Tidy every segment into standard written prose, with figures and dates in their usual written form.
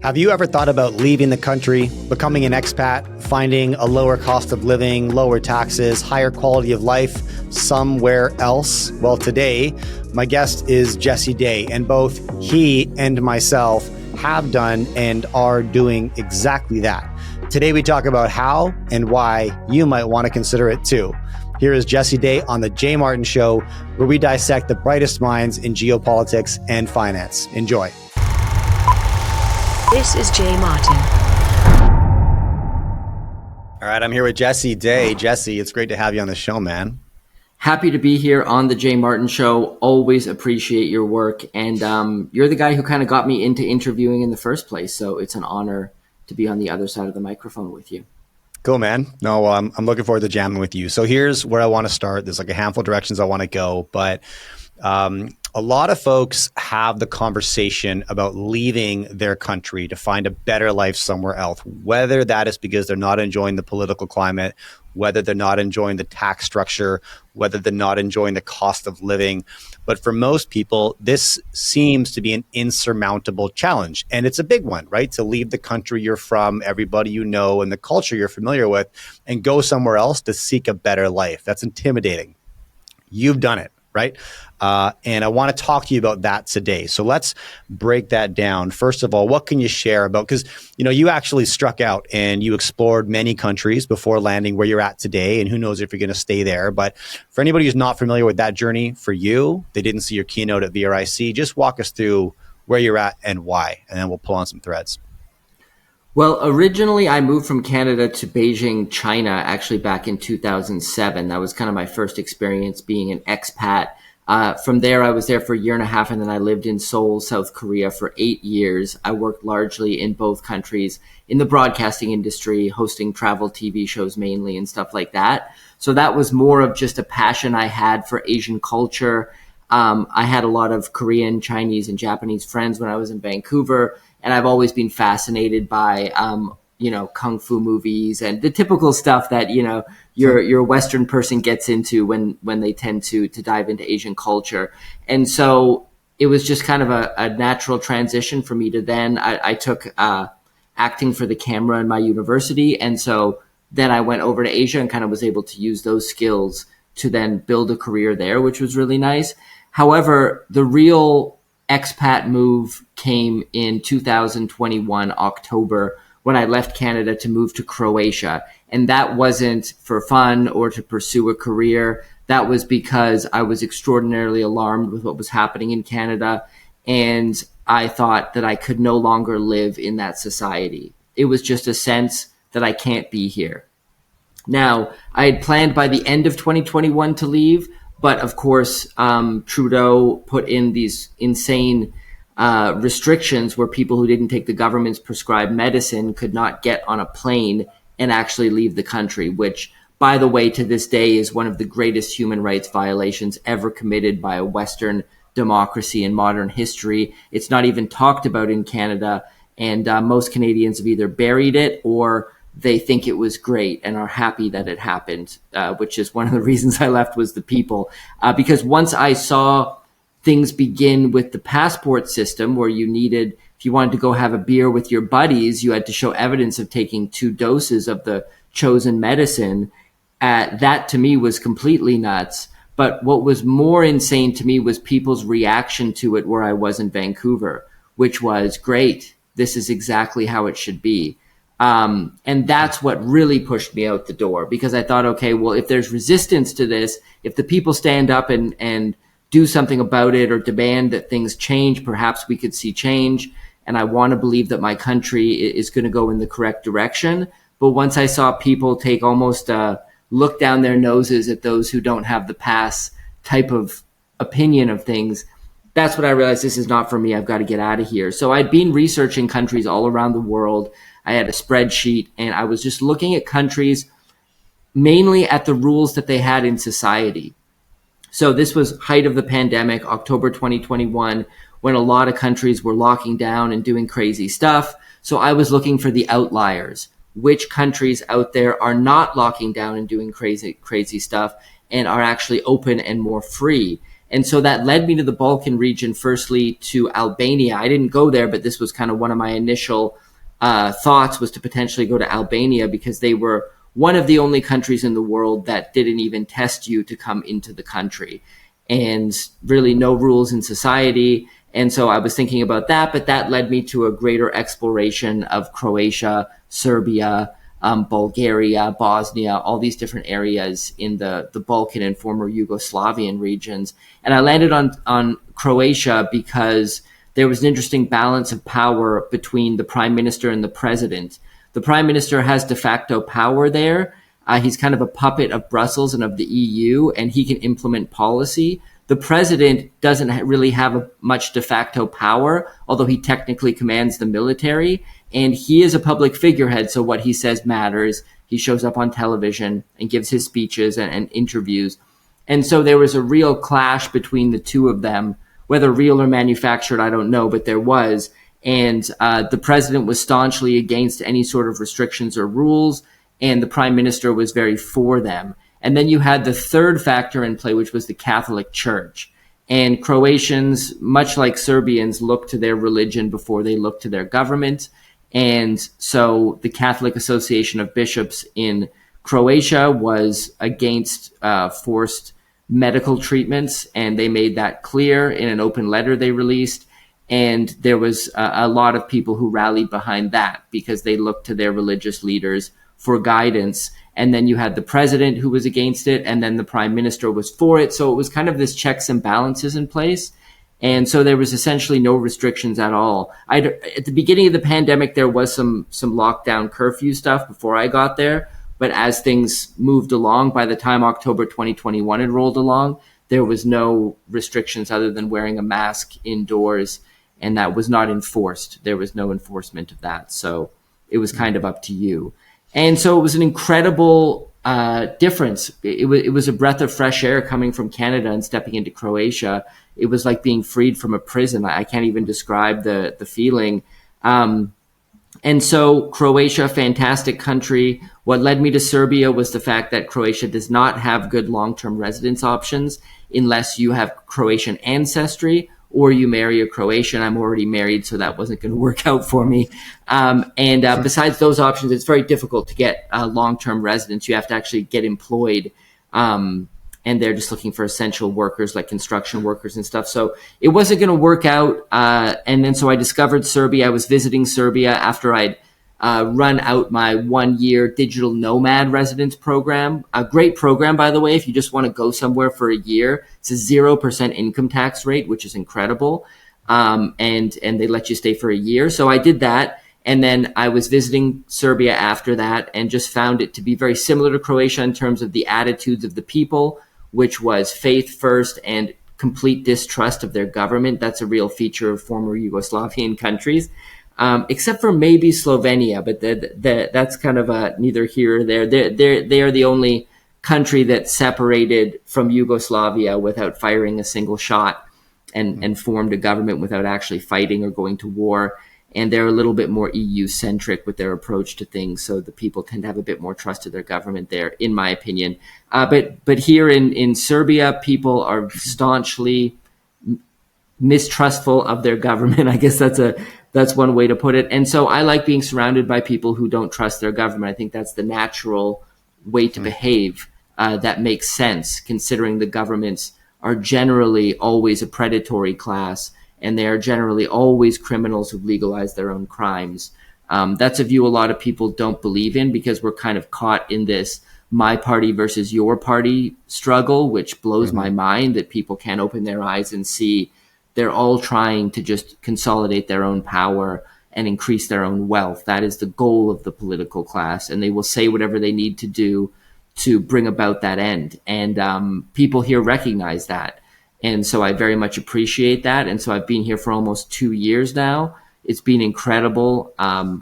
Have you ever thought about leaving the country, becoming an expat, finding a lower cost of living, lower taxes, higher quality of life somewhere else? Well, today, my guest is Jesse Day, and both he and myself have done and are doing exactly that. Today, we talk about how and why you might want to consider it too. Here is Jesse Day on The Jay Martin Show, where we dissect the brightest minds in geopolitics and finance. Enjoy. This is Jay Martin. All right, I'm here with Jesse Day. Jesse, it's great to have you on the show, man. Happy to be here on the Jay Martin Show. Always appreciate your work. And you're the guy who kind of got me into interviewing in the first place. So it's an honor to be on the other side of the microphone with you. Cool, man. No, I'm looking forward to jamming with you. So here's where I want to start. There's like a handful of directions I want to go, but a lot of folks have the conversation about leaving their country to find a better life somewhere else, whether that is because they're not enjoying the political climate, whether they're not enjoying the tax structure, whether they're not enjoying the cost of living. But for most people, this seems to be an insurmountable challenge. And it's a big one, right? To leave the country you're from, everybody you know, and the culture you're familiar with, and go somewhere else to seek a better life. That's intimidating. You've done it, right? And I want to talk to you about that today. So let's break that down. First of all, what can you share about, because you actually struck out and you explored many countries before landing where you're at today, and who knows if you're going to stay there. But for anybody who's not familiar with that journey for you, they didn't see your keynote at VRIC, just walk us through where you're at and why, and then we'll pull on some threads. Well, originally I moved from Canada to Beijing, China, actually back in 2007. That was kind of my first experience being an expat. From there, I was there for a year and a half, and then I lived in Seoul, South Korea for 8 years. I worked largely in both countries in the broadcasting industry, hosting travel TV shows mainly and stuff like that. So that was more of just a passion I had for Asian culture. I had a lot of Korean, Chinese, and Japanese friends when I was in Vancouver, and I've always been fascinated by kung fu movies and the typical stuff that your Western person gets into when they tend to dive into Asian culture. And so it was just kind of a natural transition for me to then I took acting for the camera in my university, and so then I went over to Asia and kind of was able to use those skills to then build a career there, which was really nice. However, the real expat move came in 2021 October, when I left Canada to move to Croatia. And that wasn't for fun or to pursue a career. That was because I was extraordinarily alarmed with what was happening in Canada. And I thought that I could no longer live in that society. It was just a sense that I can't be here. Now, I had planned by the end of 2021 to leave, but of course, Trudeau put in these insane restrictions where people who didn't take the government's prescribed medicine could not get on a plane and actually leave the country, which, by the way, to this day is one of the greatest human rights violations ever committed by a Western democracy in modern history. It's not even talked about in Canada, and most Canadians have either buried it or they think it was great and are happy that it happened, which is one of the reasons I left was the people. Because once I saw things begin with the passport system where you needed, if you wanted to go have a beer with your buddies, you had to show evidence of taking 2 doses of the chosen medicine. That to me was completely nuts. But what was more insane to me was people's reaction to it where I was in Vancouver, which was great. This is exactly how it should be. And that's what really pushed me out the door, because I thought, okay, well, if there's resistance to this, if the people stand up and do something about it or demand that things change, perhaps we could see change. And I want to believe that my country is going to go in the correct direction. But once I saw people take almost a look down their noses at those who don't have the pass type of opinion of things, that's when I realized this is not for me. I've got to get out of here. So I'd been researching countries all around the world. I had a spreadsheet, and I was just looking at countries, mainly at the rules that they had in society. So this was height of the pandemic, October 2021, when a lot of countries were locking down and doing crazy stuff. So I was looking for the outliers. Which countries out there are not locking down and doing crazy stuff and are actually open and more free? And so that led me to the Balkan region, firstly to Albania. I didn't go there, but this was kind of one of my initial thoughts, was to potentially go to Albania, because they were one of the only countries in the world that didn't even test you to come into the country, and really no rules in society. And so I was thinking about that, but that led me to a greater exploration of Croatia, Serbia, Bulgaria, Bosnia, all these different areas in the Balkan and former Yugoslavian regions. And I landed on Croatia because there was an interesting balance of power between the prime minister and the president. The prime minister has de facto power there. He's kind of a puppet of Brussels and of the EU, and he can implement policy. The president doesn't really have much de facto power, although he technically commands the military. And he is a public figurehead, so what he says matters. He shows up on television and gives his speeches and interviews. And so there was a real clash between the two of them, whether real or manufactured, I don't know, but there was. And the president was staunchly against any sort of restrictions or rules, and the prime minister was very for them. And then you had the third factor in play, which was the Catholic Church. And Croatians, much like Serbians, look to their religion before they look to their government. And so the Catholic Association of Bishops in Croatia was against forced medical treatments, and they made that clear in an open letter they released. And there was a lot of people who rallied behind that because they looked to their religious leaders for guidance. And then you had the president who was against it, and then the prime minister was for it. So it was kind of this checks and balances in place. And so there was essentially no restrictions at all. At the beginning of the pandemic, there was some lockdown curfew stuff before I got there. But as things moved along, by the time October 2021 had rolled along, there was no restrictions other than wearing a mask indoors. And that was not enforced. There was no enforcement of that. So it was kind of up to you. And so it was an incredible difference. It was a breath of fresh air coming from Canada and stepping into Croatia. It was like being freed from a prison. I can't even describe the feeling. And so Croatia, fantastic country. What led me to Serbia was the fact that Croatia does not have good long-term residence options unless you have Croatian ancestry or you marry a Croatian. I'm already married, so that wasn't going to work out for me. Besides those options, it's very difficult to get long-term residence. You have to actually get employed, and they're just looking for essential workers like construction workers and stuff. So it wasn't going to work out. And then so I discovered Serbia. I was visiting Serbia after I'd run out my 1-year digital nomad residence program. A great program, by the way, if you just want to go somewhere for a year. It's a 0% income tax rate, which is incredible. And they let you stay for a year. So I did that. And then I was visiting Serbia after that and just found it to be very similar to Croatia in terms of the attitudes of the people, which was faith first and complete distrust of their government. That's a real feature of former Yugoslavian countries. Except for maybe Slovenia, but that's kind of neither here or there. They are the only country that separated from Yugoslavia without firing a single shot and formed a government without actually fighting or going to war. And they're a little bit more EU-centric with their approach to things, so the people tend to have a bit more trust of their government there, in my opinion. But here in Serbia, people are staunchly mistrustful of their government. I guess that's one way to put it. And so I like being surrounded by people who don't trust their government. I think that's the natural way to behave that makes sense, considering the governments are generally always a predatory class, and they are generally always criminals who've legalized their own crimes. That's a view a lot of people don't believe in because we're kind of caught in this my party versus your party struggle, which blows my mind that people can't open their eyes and see they're all trying to just consolidate their own power and increase their own wealth. That is the goal of the political class, and they will say whatever they need to do to bring about that end. And people here recognize that. And so I very much appreciate that. And so I've been here for almost 2 years now. It's been incredible.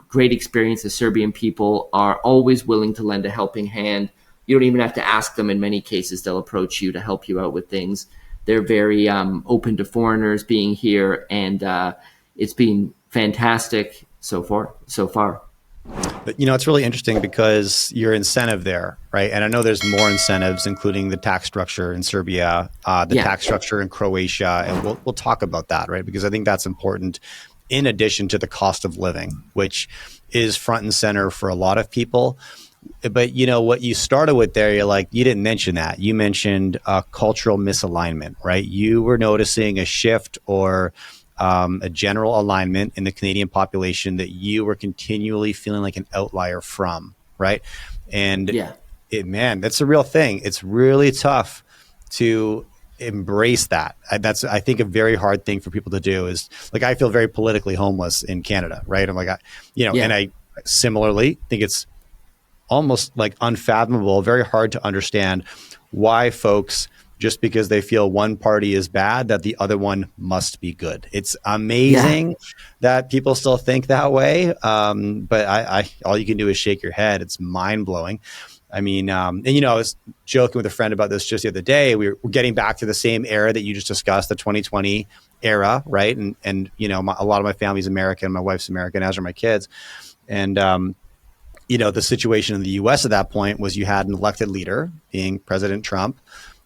Great experience. The Serbian people are always willing to lend a helping hand. You don't even have to ask them in many cases. They'll approach you to help you out with things. They're very open to foreigners being here, and it's been fantastic so far. But, you know, it's really interesting because your incentive there, right? And I know there's more incentives, including the tax structure in Serbia, the Yeah. tax structure in Croatia, and we'll talk about that, right? Because I think that's important. In addition to the cost of living, which is front and center for a lot of people. But you know what you started with there, you're like, you didn't mention that. You mentioned cultural misalignment, right? You were noticing a shift or a general alignment in the Canadian population that you were continually feeling like an outlier from, right? And Yeah. man, that's a real thing. It's really tough to embrace that. That's, I think, a very hard thing for people to do. Is like, I feel very politically homeless in Canada, right? I'm like, and Yeah. I similarly think it's almost like unfathomable, very hard to understand why folks, just because they feel one party is bad, that the other one must be good. It's Yeah. amazing that people still think that way. But all you can do is shake your head. It's mind blowing. I mean, and you know, I was joking with a friend about this just the other day. We're getting back to the same era that you just discussed, the 2020 era, right? And you know, a lot of my family's American, my wife's American, as are my kids, and you know, the situation in the US at that point was you had an elected leader, being President Trump,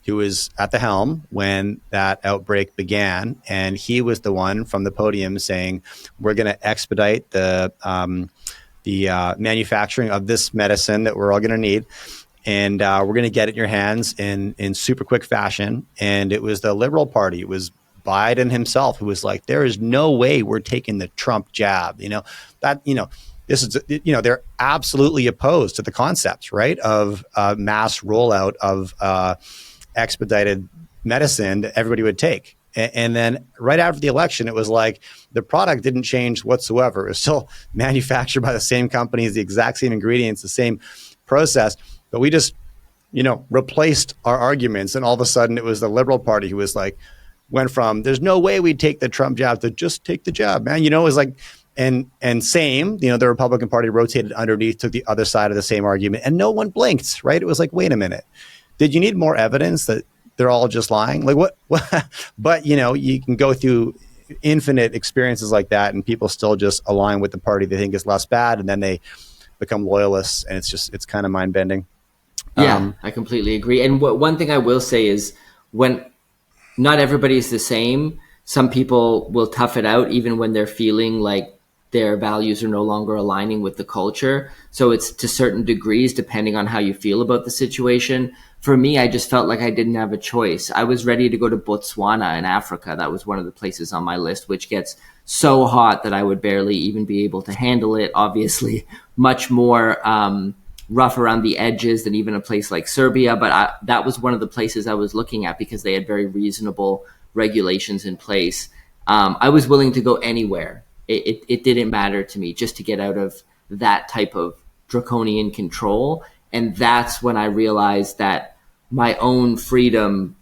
who was at the helm when that outbreak began. And he was the one from the podium saying, we're going to expedite the manufacturing of this medicine that we're all going to need. And we're going to get it in your hands in super quick fashion. And it was the Liberal Party. It was Biden himself who was like, there is no way we're taking the Trump jab. This is, they're absolutely opposed to the concepts, right, of mass rollout of expedited medicine that everybody would take. And then right after the election, it was like the product didn't change whatsoever. It was still manufactured by the same companies, the exact same ingredients, the same process. But we just, replaced our arguments. And all of a sudden it was the Liberal Party who was like, went from there's no way we'd take the Trump jab to just take the jab, man. It was like, and same, the Republican Party rotated underneath, took the other side of the same argument, and no one blinked, right? It was like, wait a minute. Did you need more evidence that they're all just lying? Like what? But, you can go through infinite experiences like that and people still just align with the party they think is less bad. And then they become loyalists, and it's kind of mind bending. Yeah, I completely agree. And one thing I will say is, when not everybody is the same, some people will tough it out even when they're feeling like their values are no longer aligning with the culture. So it's to certain degrees, depending on how you feel about the situation. For me, I just felt like I didn't have a choice. I was ready to go to Botswana in Africa. That was one of the places on my list, which gets so hot that I would barely even be able to handle it. Obviously, much more rough around the edges than even a place like Serbia. But that was one of the places I was looking at because they had very reasonable regulations in place. I was willing to go anywhere. It didn't matter to me, just to get out of that type of draconian control. And that's when I realized that my own freedom,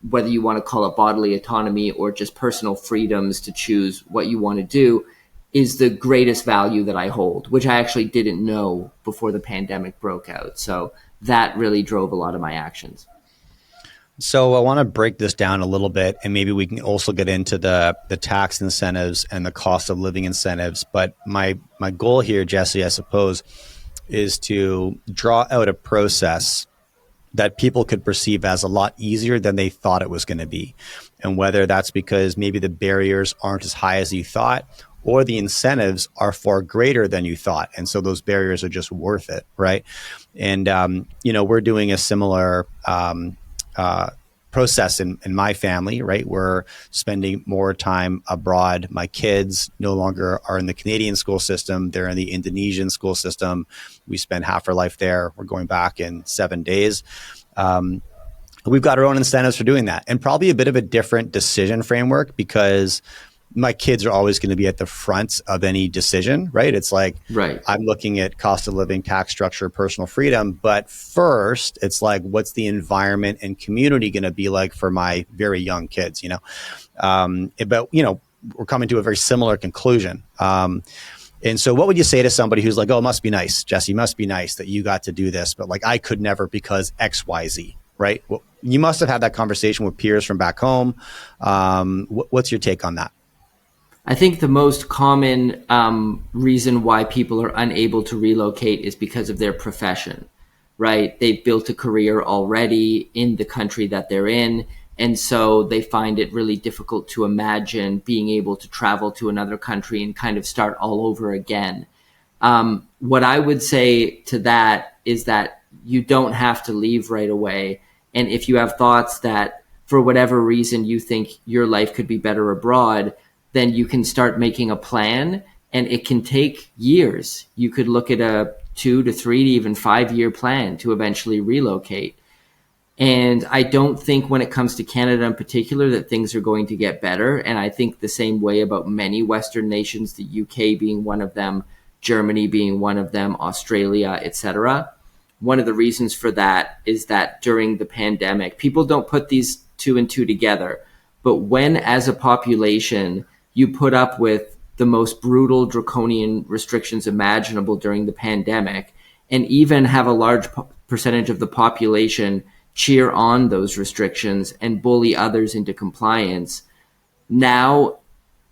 whether you want to call it bodily autonomy or just personal freedoms to choose what you want to do, is the greatest value that I hold, which I actually didn't know before the pandemic broke out. So that really drove a lot of my actions. So I want to break this down a little bit, and maybe we can also get into the tax incentives and the cost of living incentives. But my goal here, Jesse, I suppose, is to draw out a process that people could perceive as a lot easier than they thought it was going to be. And whether that's because maybe the barriers aren't as high as you thought, or the incentives are far greater than you thought. And so those barriers are just worth it, right? And, we're doing a similar process in my family, right? We're spending more time abroad. My kids no longer are in the Canadian school system. They're in the Indonesian school system. We spend half our life there. We're going back in 7 days. We've got our own incentives for doing that, and probably a bit of a different decision framework because my kids are always going to be at the front of any decision, right? It's like, Right. I'm looking at cost of living, tax structure, personal freedom. But first, it's like, what's the environment and community going to be like for my very young kids, But, we're coming to a very similar conclusion. And so what would you say to somebody who's like, oh, it must be nice, Jesse, must be nice that you got to do this, but like, I could never because X, Y, Z, right? Well, you must have had that conversation with peers from back home. What's your take on that? I think the most common reason why people are unable to relocate is because of their profession, right? They've built a career already in the country that they're in. And so they find it really difficult to imagine being able to travel to another country and kind of start all over again. What I would say to that is that you don't have to leave right away. And if you have thoughts that for whatever reason you think your life could be better abroad, then you can start making a plan, and it can take years. You could look at a 2 to 3 to even 5 year plan to eventually relocate. And I don't think when it comes to Canada in particular that things are going to get better. And I think the same way about many Western nations, the UK being one of them, Germany being one of them, Australia, etc. One of the reasons for that is that during the pandemic, people don't put these two and two together. But when, as a population, you put up with the most brutal, draconian restrictions imaginable during the pandemic, and even have a large percentage of the population cheer on those restrictions and bully others into compliance, now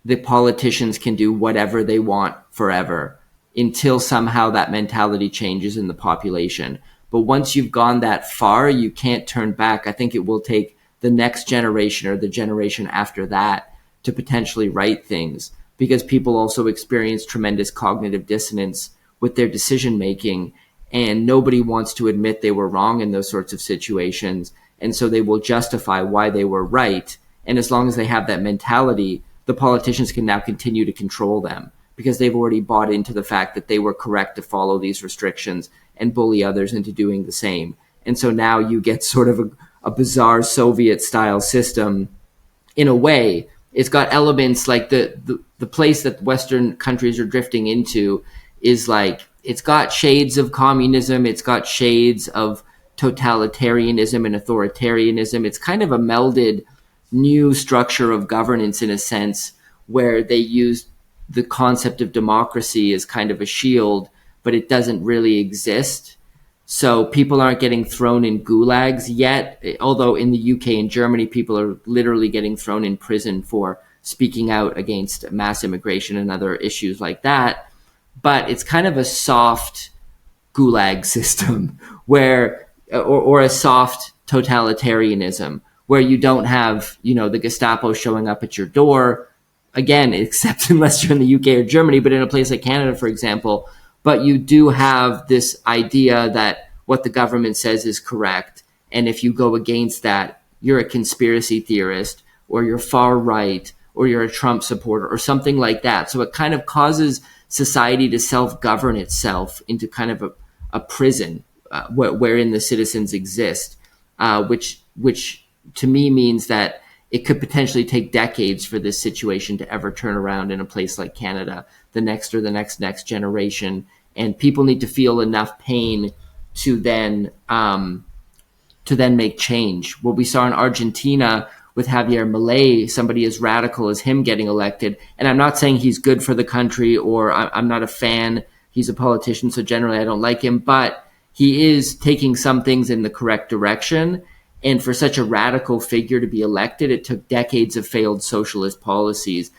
the politicians can do whatever they want forever until somehow that mentality changes in the population. But once you've gone that far, you can't turn back. I think it will take the next generation or the generation after that to potentially right things, because people also experience tremendous cognitive dissonance with their decision making, and nobody wants to admit they were wrong in those sorts of situations. And so they will justify why they were right. And as long as they have that mentality, the politicians can now continue to control them because they've already bought into the fact that they were correct to follow these restrictions and bully others into doing the same. And so now you get sort of a bizarre Soviet style system in a way. It's got elements like the place that Western countries are drifting into is like, it's got shades of communism. It's got shades of totalitarianism and authoritarianism. It's kind of a melded new structure of governance in a sense, where they use the concept of democracy as kind of a shield, but it doesn't really exist. So people aren't getting thrown in gulags yet, although in the UK and Germany, people are literally getting thrown in prison for speaking out against mass immigration and other issues like that. But it's kind of a soft gulag system where, or a soft totalitarianism where you don't have, the Gestapo showing up at your door again, except unless you're in the UK or Germany, but in a place like Canada, for example. But you do have this idea that what the government says is correct. And if you go against that, you're a conspiracy theorist, or you're far right, or you're a Trump supporter, or something like that. So it kind of causes society to self-govern itself into kind of a prison wherein the citizens exist, which to me means that it could potentially take decades for this situation to ever turn around in a place like Canada, the next or the next generation. And people need to feel enough pain to then make change. What we saw in Argentina with Javier Milei, somebody as radical as him getting elected. And I'm not saying he's good for the country, or I'm not a fan. He's a politician, so generally I don't like him, but he is taking some things in the correct direction. And for such a radical figure to be elected, it took decades of failed socialist policies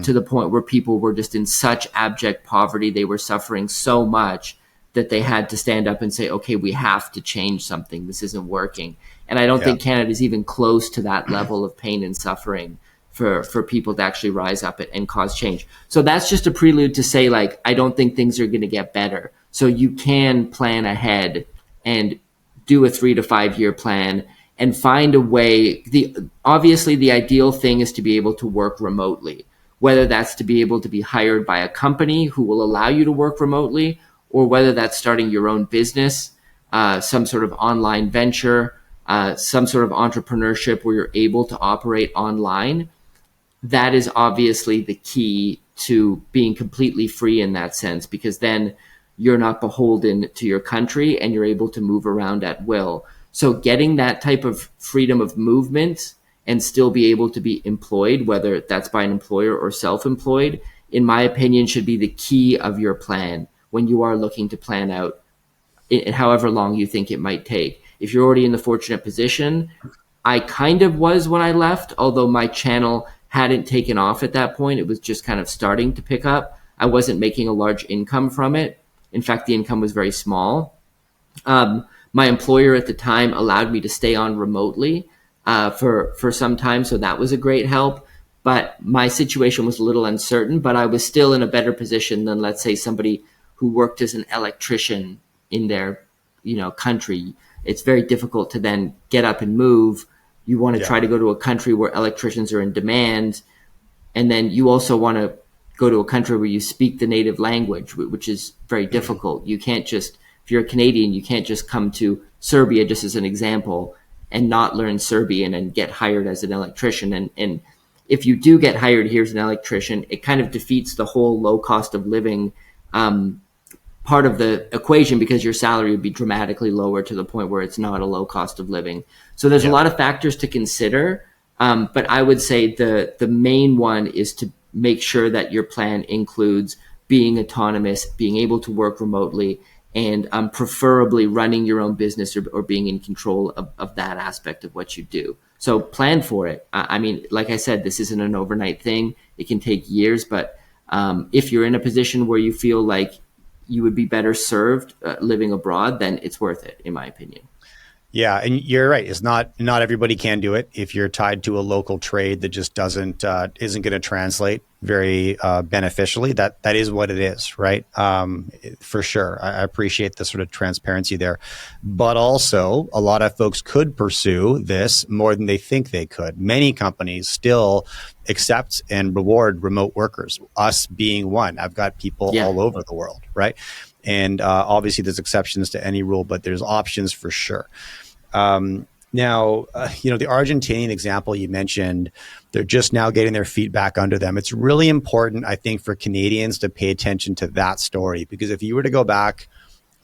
to the point where people were just in such abject poverty. They were suffering so much that they had to stand up and say, okay, we have to change something. This isn't working. And I don't think Canada is even close to that level of pain and suffering for people to actually rise up and cause change. So that's just a prelude to say, like, I don't think things are going to get better. So you can plan ahead and do a 3 to 5 year plan and find a way. Obviously, the ideal thing is to be able to work remotely, whether that's to be able to be hired by a company who will allow you to work remotely, or whether that's starting your own business, some sort of online venture, some sort of entrepreneurship where you're able to operate online. That is obviously the key to being completely free in that sense, because then you're not beholden to your country and you're able to move around at will. So getting that type of freedom of movement and still be able to be employed, whether that's by an employer or self-employed, in my opinion, should be the key of your plan when you are looking to plan out however long you think it might take. If you're already in the fortunate position, I kind of was when I left, although my channel hadn't taken off at that point. It was just kind of starting to pick up. I wasn't making a large income from it. In fact, the income was very small. My employer at the time allowed me to stay on remotely for some time, so that was a great help. But my situation was a little uncertain, but I was still in a better position than, let's say, somebody who worked as an electrician in their, country. It's very difficult to then get up and move. You want to try to go to a country where electricians are in demand, and then you also want to go to a country where you speak the native language, which is very difficult. You can't just, if you're a Canadian, you can't just come to Serbia, just as an example, and not learn Serbian and get hired as an electrician. And if you do get hired here as an electrician, it kind of defeats the whole low cost of living part of the equation, because your salary would be dramatically lower to the point where it's not a low cost of living. So there's a lot of factors to consider. But I would say the main one is to make sure that your plan includes being autonomous, being able to work remotely, and preferably running your own business or being in control of that aspect of what you do. So plan for it. I mean, like I said, this isn't an overnight thing. It can take years, but if you're in a position where you feel like you would be better served living abroad, then it's worth it, in my opinion. Yeah, and you're right. It's not everybody can do it. If you're tied to a local trade that just isn't going to translate very beneficially, that is what it is, right? For sure. I appreciate the sort of transparency there, but also a lot of folks could pursue this more than they think they could. Many companies still accept and reward remote workers, us being one. I've got people all over the world, right? And obviously there's exceptions to any rule, but there's options for sure. Now, the Argentinian example you mentioned, they're just now getting their feet back under them. It's really important, I think, for Canadians to pay attention to that story, because if you were to go back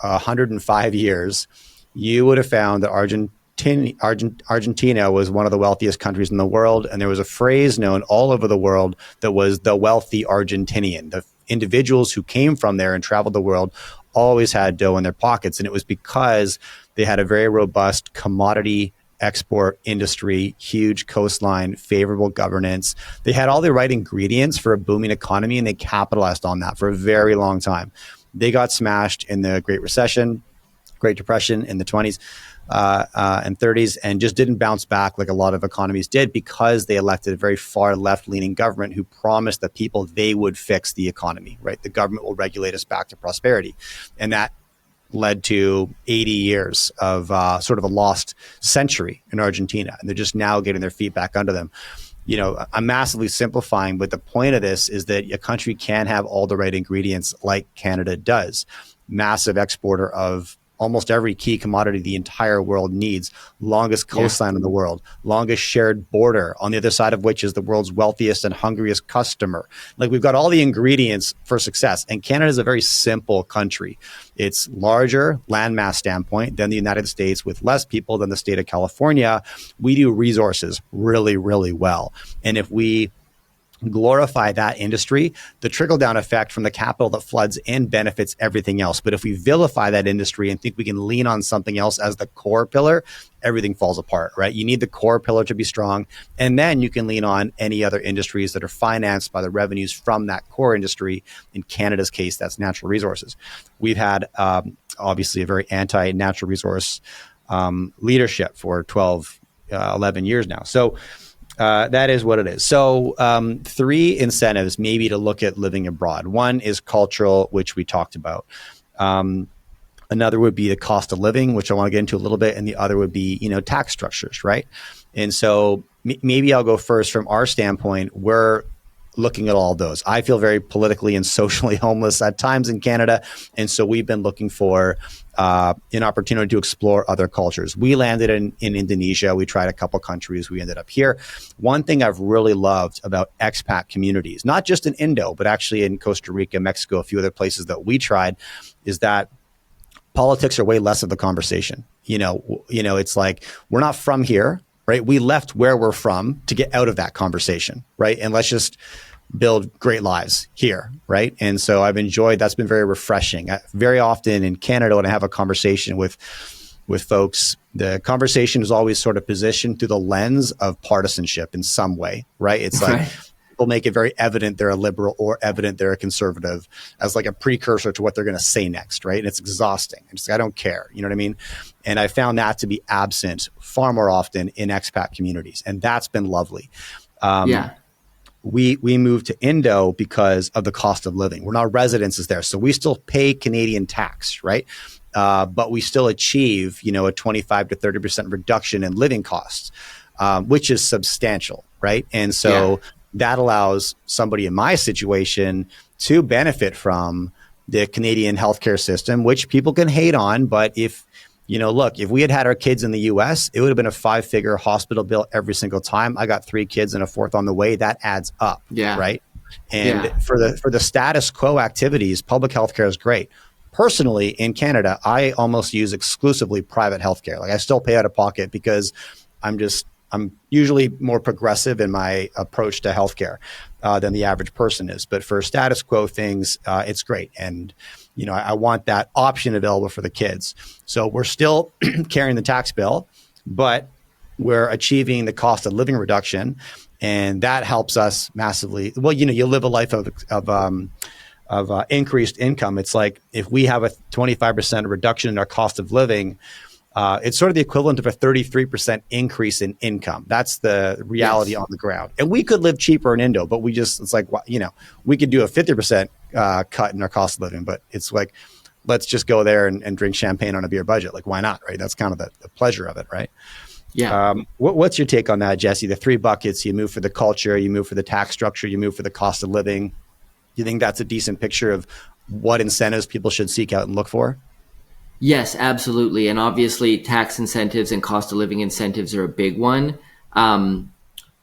105 years, you would have found that Argentina was one of the wealthiest countries in the world. And there was a phrase known all over the world that was the wealthy Argentinian. The individuals who came from there and traveled the world always had dough in their pockets. And it was because they had a very robust commodity export industry, huge coastline, favorable governance. They had all the right ingredients for a booming economy, and they capitalized on that for a very long time. They got smashed in the Great Recession, Great Depression in the 20s and 30s, and just didn't bounce back like a lot of economies did, because they elected a very far left-leaning government who promised the people they would fix the economy, right? The government will regulate us back to prosperity. And that led to 80 years of sort of a lost century in Argentina. And they're just now getting their feet back under them. I'm massively simplifying, but the point of this is that a country can have all the right ingredients like Canada does. Massive exporter of almost every key commodity the entire world needs, longest coastline in the world, longest shared border, on the other side of which is the world's wealthiest and hungriest customer. Like, we've got all the ingredients for success. And Canada is a very simple country. It's larger landmass standpoint than the United States, with less people than the state of California. We do resources really, really well. And if we glorify that industry, the trickle-down effect from the capital that floods in benefits everything else. But if we vilify that industry and think we can lean on something else as the core pillar, everything falls apart, right? You need the core pillar to be strong, and then you can lean on any other industries that are financed by the revenues from that core industry. In Canada's case, that's natural resources. We've had obviously a very anti-natural resource leadership for 12, 11 years now. So that is what it is. So 3 incentives maybe to look at living abroad. One is cultural, which we talked about. Another would be the cost of living, which I want to get into a little bit. And the other would be, tax structures, right? And so maybe I'll go first. From our standpoint, we're looking at all of those. I feel very politically and socially homeless at times in Canada. And so we've been looking for an opportunity to explore other cultures. We landed in Indonesia. We tried a couple countries. We ended up here. One thing I've really loved about expat communities, not just in Indo, but actually in Costa Rica, Mexico, a few other places that we tried, is that politics are way less of the conversation. It's like, we're not from here, right? We left where we're from to get out of that conversation, right? And let's just build great lives here, right? And so I've enjoyed, that's been very refreshing. Very often in Canada, when I have a conversation with with folks, the conversation is always sort of positioned through the lens of partisanship in some way, right? It's like Right. people make it very evident they're a liberal or evident they're a conservative as like a precursor to what they're going to say next, right? And it's exhausting. It's like, I don't care. You know what I mean? And I found that to be absent far more often in expat communities. And that's been lovely. Yeah. We moved to Indo because of the cost of living. We're not residences there, so we still pay Canadian tax, right? But we still achieve, a 25 to 30% reduction in living costs, which is substantial, right? And so that allows somebody in my situation to benefit from the Canadian healthcare system, which people can hate on, but if look, if we had our kids in the US, it would have been a 5-figure hospital bill every single time. I got 3 kids and a fourth on the way. That adds up, Yeah. right? And for the status quo activities, public healthcare is great. Personally, in Canada, I almost use exclusively private healthcare. Like I still pay out of pocket because I'm usually more progressive in my approach to healthcare than the average person is. But for status quo things, it's great. And I want that option available for the kids. So we're still carrying the tax bill, but we're achieving the cost of living reduction, and that helps us massively. Well, you live a life of increased income. It's like if we have a 25% reduction in our cost of living, it's sort of the equivalent of a 33% increase in income. That's the reality on the ground. And we could live cheaper in Indo, but it's like, we could do a 50% cut in our cost of living, but it's like, let's just go there and drink champagne on a beer budget. Like, why not? Right. That's kind of the pleasure of it. Right. Yeah. What's your take on that, Jesse? The 3 buckets: you move for the culture, you move for the tax structure, you move for the cost of living. Do you think that's a decent picture of what incentives people should seek out and look for? Yes, absolutely. And obviously tax incentives and cost of living incentives are a big one.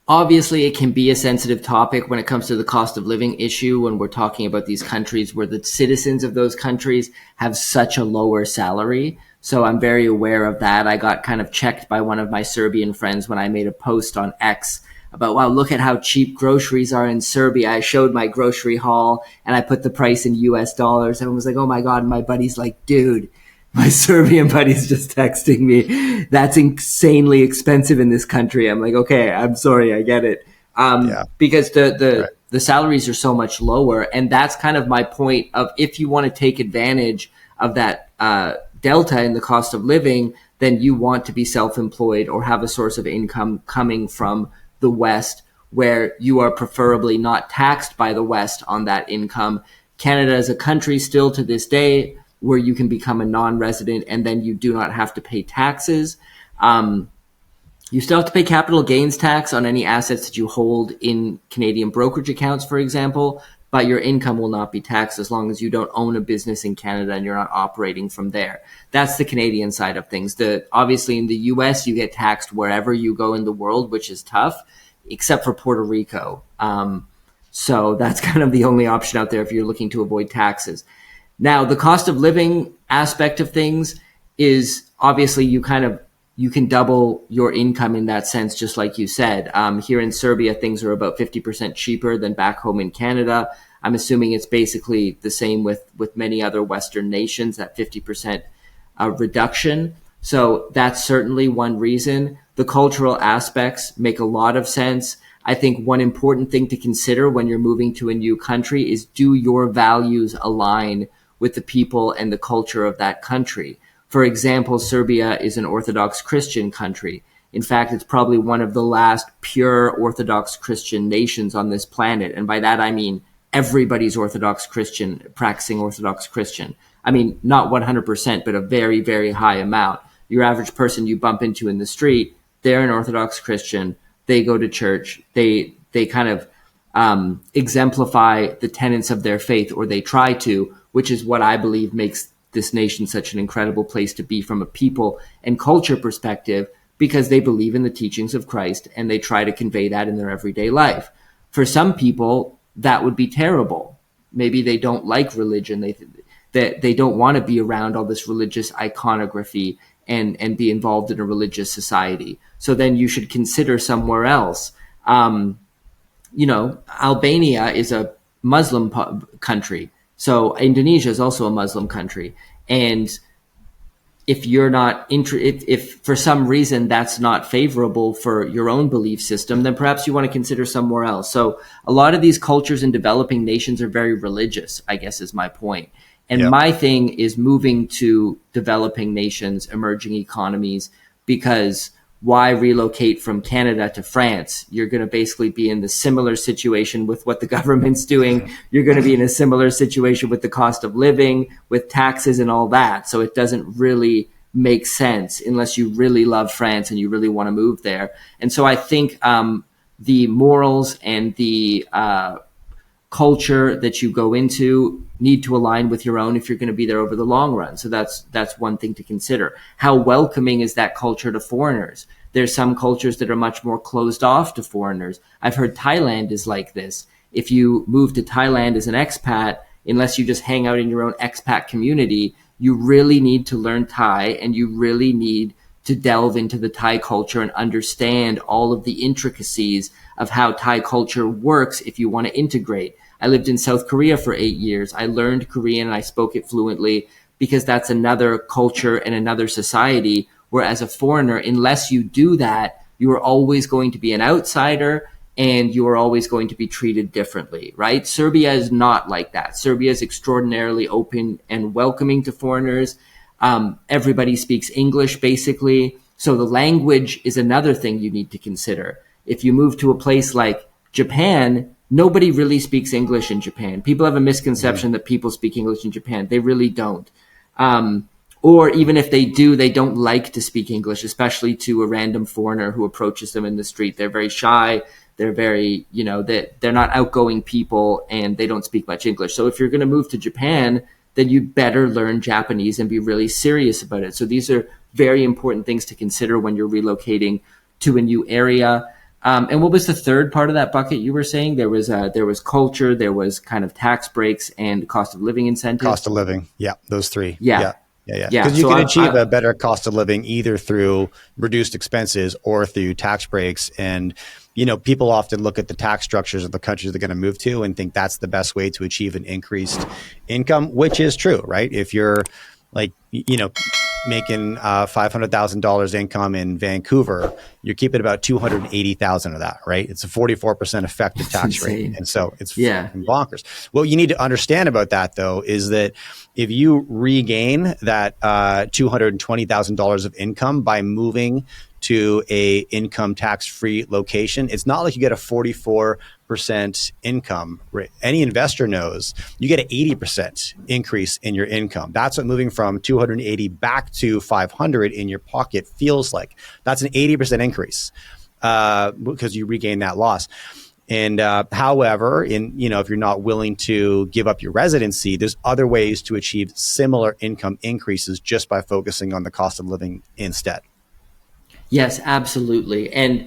Obviously, it can be a sensitive topic when it comes to the cost of living issue when we're talking about these countries where the citizens of those countries have such a lower salary. So I'm very aware of that. I got kind of checked by one of my Serbian friends when I made a post on X about, wow, look at how cheap groceries are in Serbia. I showed my grocery haul and I put the price in US dollars. And I was like, oh my God. And my buddy's like, dude, my Serbian buddy's just texting me, that's insanely expensive in this country. I'm like, okay, I'm sorry, I get it. Because the salaries are so much lower. And that's kind of my point of, if you want to take advantage of that delta in the cost of living, then you want to be self-employed or have a source of income coming from the West, where you are preferably not taxed by the West on that income. Canada is a country still to this day where you can become a non-resident and then you do not have to pay taxes. You still have to pay capital gains tax on any assets that you hold in Canadian brokerage accounts, for example, but your income will not be taxed as long as you don't own a business in Canada and you're not operating from there. That's the Canadian side of things. Obviously in the US, you get taxed wherever you go in the world, which is tough, except for Puerto Rico. So that's kind of the only option out there if you're looking to avoid taxes. Now, the cost of living aspect of things is obviously you can double your income in that sense, just like you said. Here in Serbia, things are about 50% cheaper than back home in Canada. I'm assuming it's basically the same with many other Western nations, that 50% reduction. So that's certainly one reason. The cultural aspects make a lot of sense. I think one important thing to consider when you're moving to a new country is, do your values align with the people and the culture of that country? For example, Serbia is an Orthodox Christian country. In fact, it's probably one of the last pure Orthodox Christian nations on this planet. And by that, I mean everybody's Orthodox Christian, practicing Orthodox Christian. I mean, not 100%, but a very, very high amount. Your average person you bump into in the street, they're an Orthodox Christian. They go to church. They kind of exemplify the tenets of their faith, or they try to, which is what I believe makes this nation such an incredible place to be from a people and culture perspective, because they believe in the teachings of Christ and they try to convey that in their everyday life. For some people, that would be terrible. Maybe they don't like religion. They don't want to be around all this religious iconography and be involved in a religious society. So then you should consider somewhere else. Albania is a Muslim country. So Indonesia is also a Muslim country. And if you're not if for some reason that's not favorable for your own belief system, then perhaps you want to consider somewhere else. So a lot of these cultures in developing nations are very religious, I guess is my point. And Yep. my thing is moving to developing nations, emerging economies, because why relocate from Canada to France? You're going to basically be in the similar situation with what the government's doing. You're going to be in a similar situation with the cost of living, with taxes and all that. So it doesn't really make sense unless you really love France and you really want to move there. And so I think the morals and the culture that you go into need to align with your own if you're going to be there over the long run. So that's one thing to consider. How welcoming is that culture to foreigners? There's some cultures that are much more closed off to foreigners. I've heard Thailand is like this. If you move to Thailand as an expat, unless you just hang out in your own expat community, you really need to learn Thai, and you really need to delve into the Thai culture and understand all of the intricacies of how Thai culture works if you want to integrate. I lived in South Korea for 8 years. I learned Korean and I spoke it fluently because that's another culture and another society where, as a foreigner, unless you do that, you are always going to be an outsider and you are always going to be treated differently, right? Serbia is not like that. Serbia is extraordinarily open and welcoming to foreigners. Everybody speaks English, basically. So the language is another thing you need to consider. If you move to a place like Japan, nobody really speaks English in Japan. People have a misconception that people speak English in Japan. They really don't. Or even if they do, they don't like to speak English, especially to a random foreigner who approaches them in the street. They're very shy. They're very, they're not outgoing people and they don't speak much English. So if you're going to move to Japan, then you better learn Japanese and be really serious about it. So these are very important things to consider when you're relocating to a new area. And what was the third part of that bucket you were saying? There was culture, there was kind of tax breaks and cost of living incentives. Cost of living. Yeah. Those three. Yeah. Yeah. Yeah. Because you So can achieve a better cost of living either through reduced expenses or through tax breaks. And, people often look at the tax structures of the countries they're going to move to and think that's the best way to achieve an increased income, which is true, right? If you're making $500,000 income in Vancouver, you're keeping about $280,000 of that, right? It's a 44% effective tax rate. And so it's fucking bonkers. What you need to understand about that, though, is that if you regain that $220,000 of income by moving to a income tax-free location, it's not like you get a 44% income rate. Any investor knows you get an 80% increase in your income. That's what moving from 280 back to 500 in your pocket feels like. That's an 80% increase because you regain that loss. And however, if you're not willing to give up your residency, there's other ways to achieve similar income increases just by focusing on the cost of living instead. Yes, absolutely. And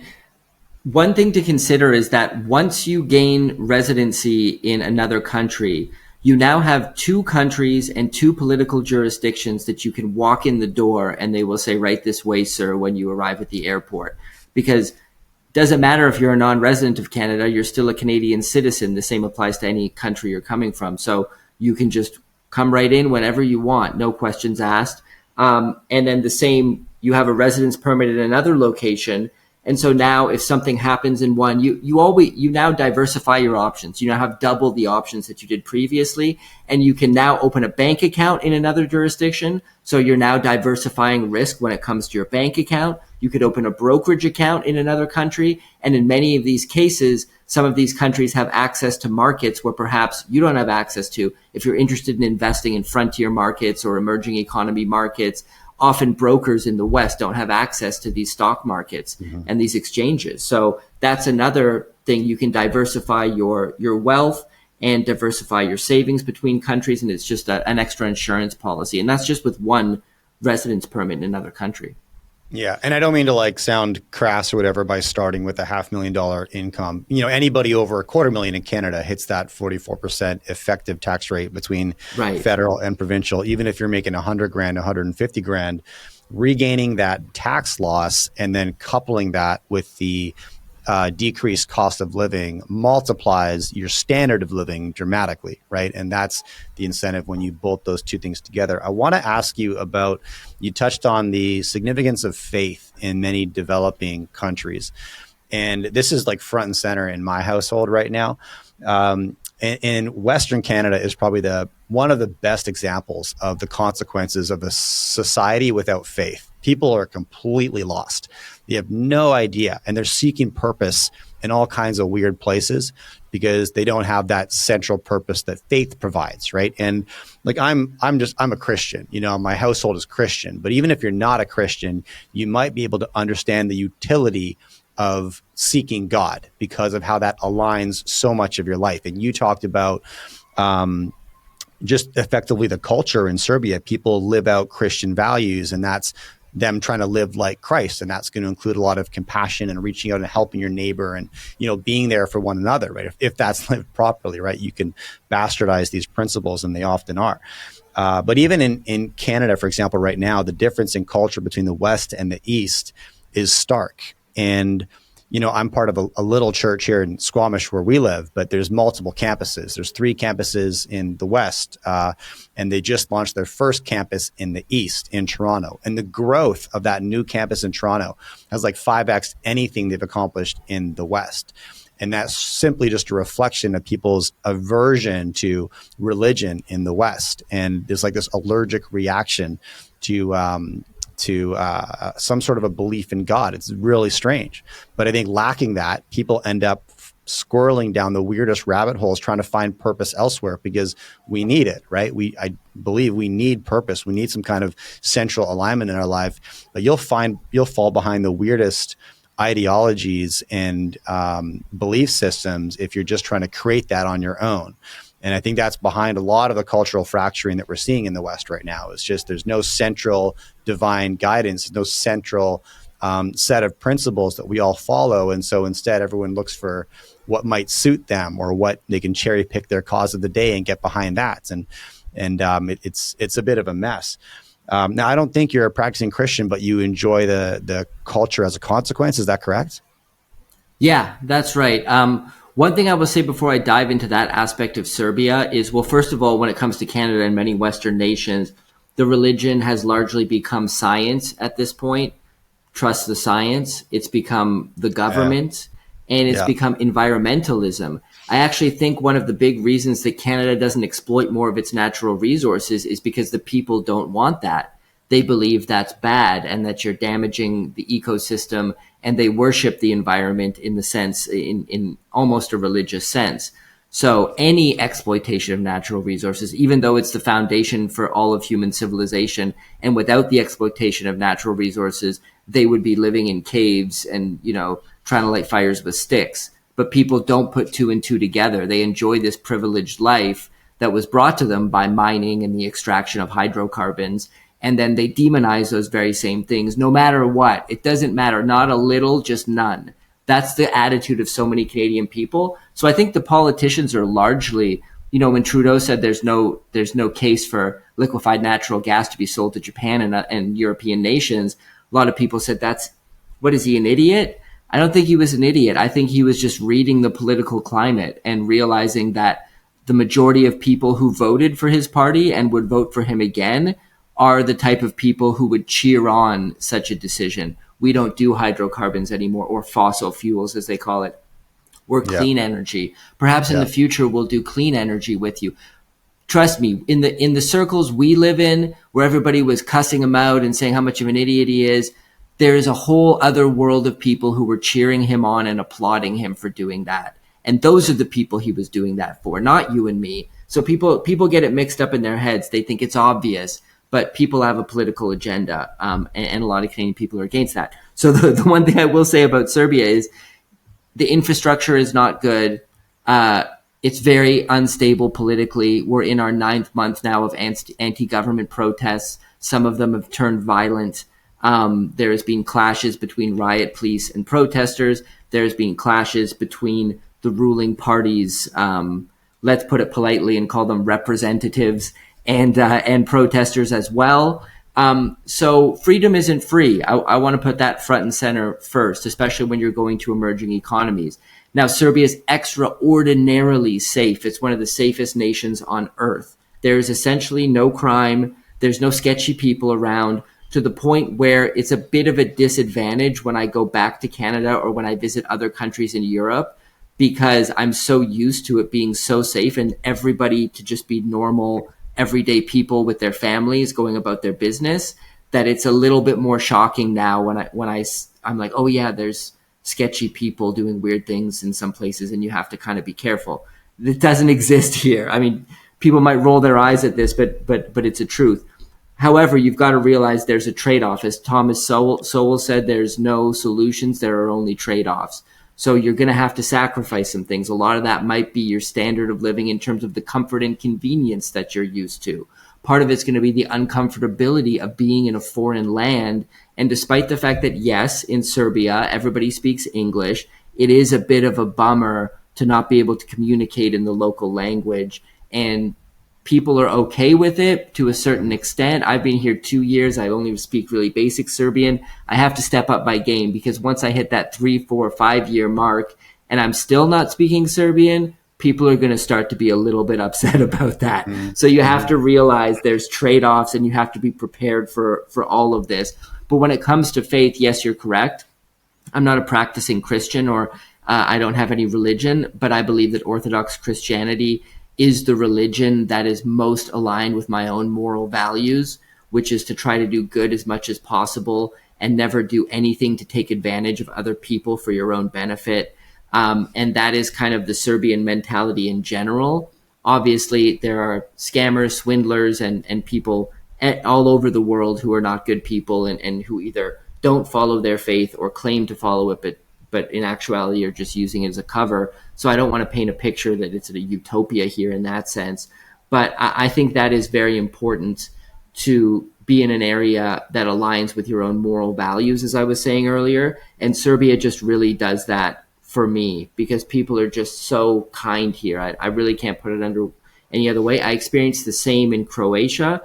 one thing to consider is that once you gain residency in another country, you now have two countries and two political jurisdictions that you can walk in the door and they will say, right this way, sir, when you arrive at the airport. Because it doesn't matter if you're a non-resident of Canada, you're still a Canadian citizen. The same applies to any country you're coming from. So you can just come right in whenever you want, no questions asked. And then the same, you have a residence permit in another location. And so now if something happens in one, you now diversify your options. You now have double the options that you did previously. And you can now open a bank account in another jurisdiction. So you're now diversifying risk when it comes to your bank account. You could open a brokerage account in another country. And in many of these cases, some of these countries have access to markets where perhaps you don't have access to. If you're interested in investing in frontier markets or emerging economy markets, often brokers in the West don't have access to these stock markets and these exchanges. So that's another thing. You can diversify your wealth and diversify your savings between countries. And it's just an extra insurance policy. And that's just with one residence permit in another country. Yeah. And I don't mean to sound crass or whatever by starting with a $500,000 income. Anybody over $250,000 in Canada hits that 44% effective tax rate between federal and provincial. Even if you're making $100,000, $150,000, regaining that tax loss and then coupling that with the decreased cost of living multiplies your standard of living dramatically, right? And that's the incentive when you bolt those two things together. I want to ask you about, you touched on the significance of faith in many developing countries. And this is like front and center in my household right now. And Western Canada is probably one of the best examples of the consequences of a society without faith. People are completely lost. They have no idea, and they're seeking purpose in all kinds of weird places because they don't have that central purpose that faith provides, right? And like I'm a Christian, my household is Christian, but even if you're not a Christian, you might be able to understand the utility of seeking God because of how that aligns so much of your life. And you talked about just effectively the culture in Serbia. People live out Christian values, and that's them trying to live like Christ. And that's going to include a lot of compassion and reaching out and helping your neighbor and, being there for one another, right? If that's lived properly, right? You can bastardize these principles, and they often are. But even in Canada, for example, right now, the difference in culture between the West and the East is stark. And, I'm part of a little church here in Squamish where we live, but there's multiple campuses. There's 3 campuses in the West, and they just launched their first campus in the East in Toronto. And the growth of that new campus in Toronto has like 5x anything they've accomplished in the West. And that's simply just a reflection of people's aversion to religion in the West. And there's like this allergic reaction to some sort of a belief in God. It's really strange. But I think lacking that, people end up squirreling down the weirdest rabbit holes trying to find purpose elsewhere because we need it, right? I believe we need purpose. We need some kind of central alignment in our life. But you'll fall behind the weirdest ideologies and belief systems if you're just trying to create that on your own. And I think that's behind a lot of the cultural fracturing that we're seeing in the West right now. It's just there's no central divine guidance, no central set of principles that we all follow. And so instead, everyone looks for what might suit them or what they can cherry pick their cause of the day and get behind that. And it's a bit of a mess. Now, I don't think you're a practicing Christian, but you enjoy the culture as a consequence. Is that correct? Yeah, that's right. One thing I will say before I dive into that aspect of Serbia is, well, first of all, when it comes to Canada and many Western nations, the religion has largely become science at this point. Trust the science. It's become the government, and it's become environmentalism. I actually think one of the big reasons that Canada doesn't exploit more of its natural resources is because the people don't want that. They believe that's bad and that you're damaging the ecosystem, and they worship the environment in the sense, in almost a religious sense. So any exploitation of natural resources, even though it's the foundation for all of human civilization, and without the exploitation of natural resources, they would be living in caves and, trying to light fires with sticks. But people don't put 2 and 2 together. They enjoy this privileged life that was brought to them by mining and the extraction of hydrocarbons. And then they demonize those very same things, no matter what. It doesn't matter. Not a little, just none. That's the attitude of so many Canadian people. So I think the politicians are largely, when Trudeau said there's no case for liquefied natural gas to be sold to Japan and European nations, a lot of people said what is he, an idiot? I don't think he was an idiot. I think he was just reading the political climate and realizing that the majority of people who voted for his party and would vote for him again are the type of people who would cheer on such a decision. We don't do hydrocarbons anymore, or fossil fuels, as they call it. We're clean energy. Perhaps in the future, we'll do clean energy with you. Trust me, in the circles we live in, where everybody was cussing him out and saying how much of an idiot he is, there is a whole other world of people who were cheering him on and applauding him for doing that. And those are the people he was doing that for, not you and me. So people get it mixed up in their heads. They think it's obvious. But people have a political agenda, and a lot of Canadian people are against that. So the one thing I will say about Serbia is the infrastructure is not good. It's very unstable politically. We're in our 9th month now of anti-government protests. Some of them have turned violent. There has been clashes between riot police and protesters. There's been clashes between the ruling parties, let's put it politely and call them representatives, and protesters as well. So freedom isn't free. I want to put that front and center first, especially when you're going to emerging economies. Now, Serbia is extraordinarily safe. It's one of the safest nations on earth. There's essentially no crime. There's no sketchy people around, to the point where it's a bit of a disadvantage when I go back to Canada or when I visit other countries in Europe, because I'm so used to it being so safe and everybody to just be normal, everyday people with their families going about their business, that it's a little bit more shocking now I'm like, oh yeah, there's sketchy people doing weird things in some places and you have to kind of be careful. It doesn't exist here. I mean, people might roll their eyes at this, but it's a truth. However, you've got to realize there's a trade-off. As Thomas Sowell said, there's no solutions, there are only trade-offs. So you're going to have to sacrifice some things. A lot of that might be your standard of living in terms of the comfort and convenience that you're used to. Part of it's going to be the uncomfortability of being in a foreign land. And despite the fact that, yes, in Serbia, everybody speaks English, it is a bit of a bummer to not be able to communicate in the local language. And people are okay with it to a certain extent. I've been here 2 years. I only speak really basic Serbian. I have to step up my game, because once I hit that 3, 4, 5 year mark and I'm still not speaking Serbian, people are going to start to be a little bit upset about that. Mm-hmm. So you have to realize there's trade-offs and you have to be prepared for all of this. But when it comes to faith, yes, you're correct. I'm not a practicing Christian, or I don't have any religion, but I believe that Orthodox Christianity is the religion that is most aligned with my own moral values, which is to try to do good as much as possible and never do anything to take advantage of other people for your own benefit. And that is kind of the Serbian mentality in general. Obviously, there are scammers, swindlers, and people all over the world who are not good people and who either don't follow their faith or claim to follow it, but in actuality are just using it as a cover. So I don't want to paint a picture that it's a utopia here in that sense. But I think that is very important to be in an area that aligns with your own moral values, as I was saying earlier. And Serbia just really does that for me, because people are just so kind here. I really can't put it under any other way. I experienced the same in Croatia,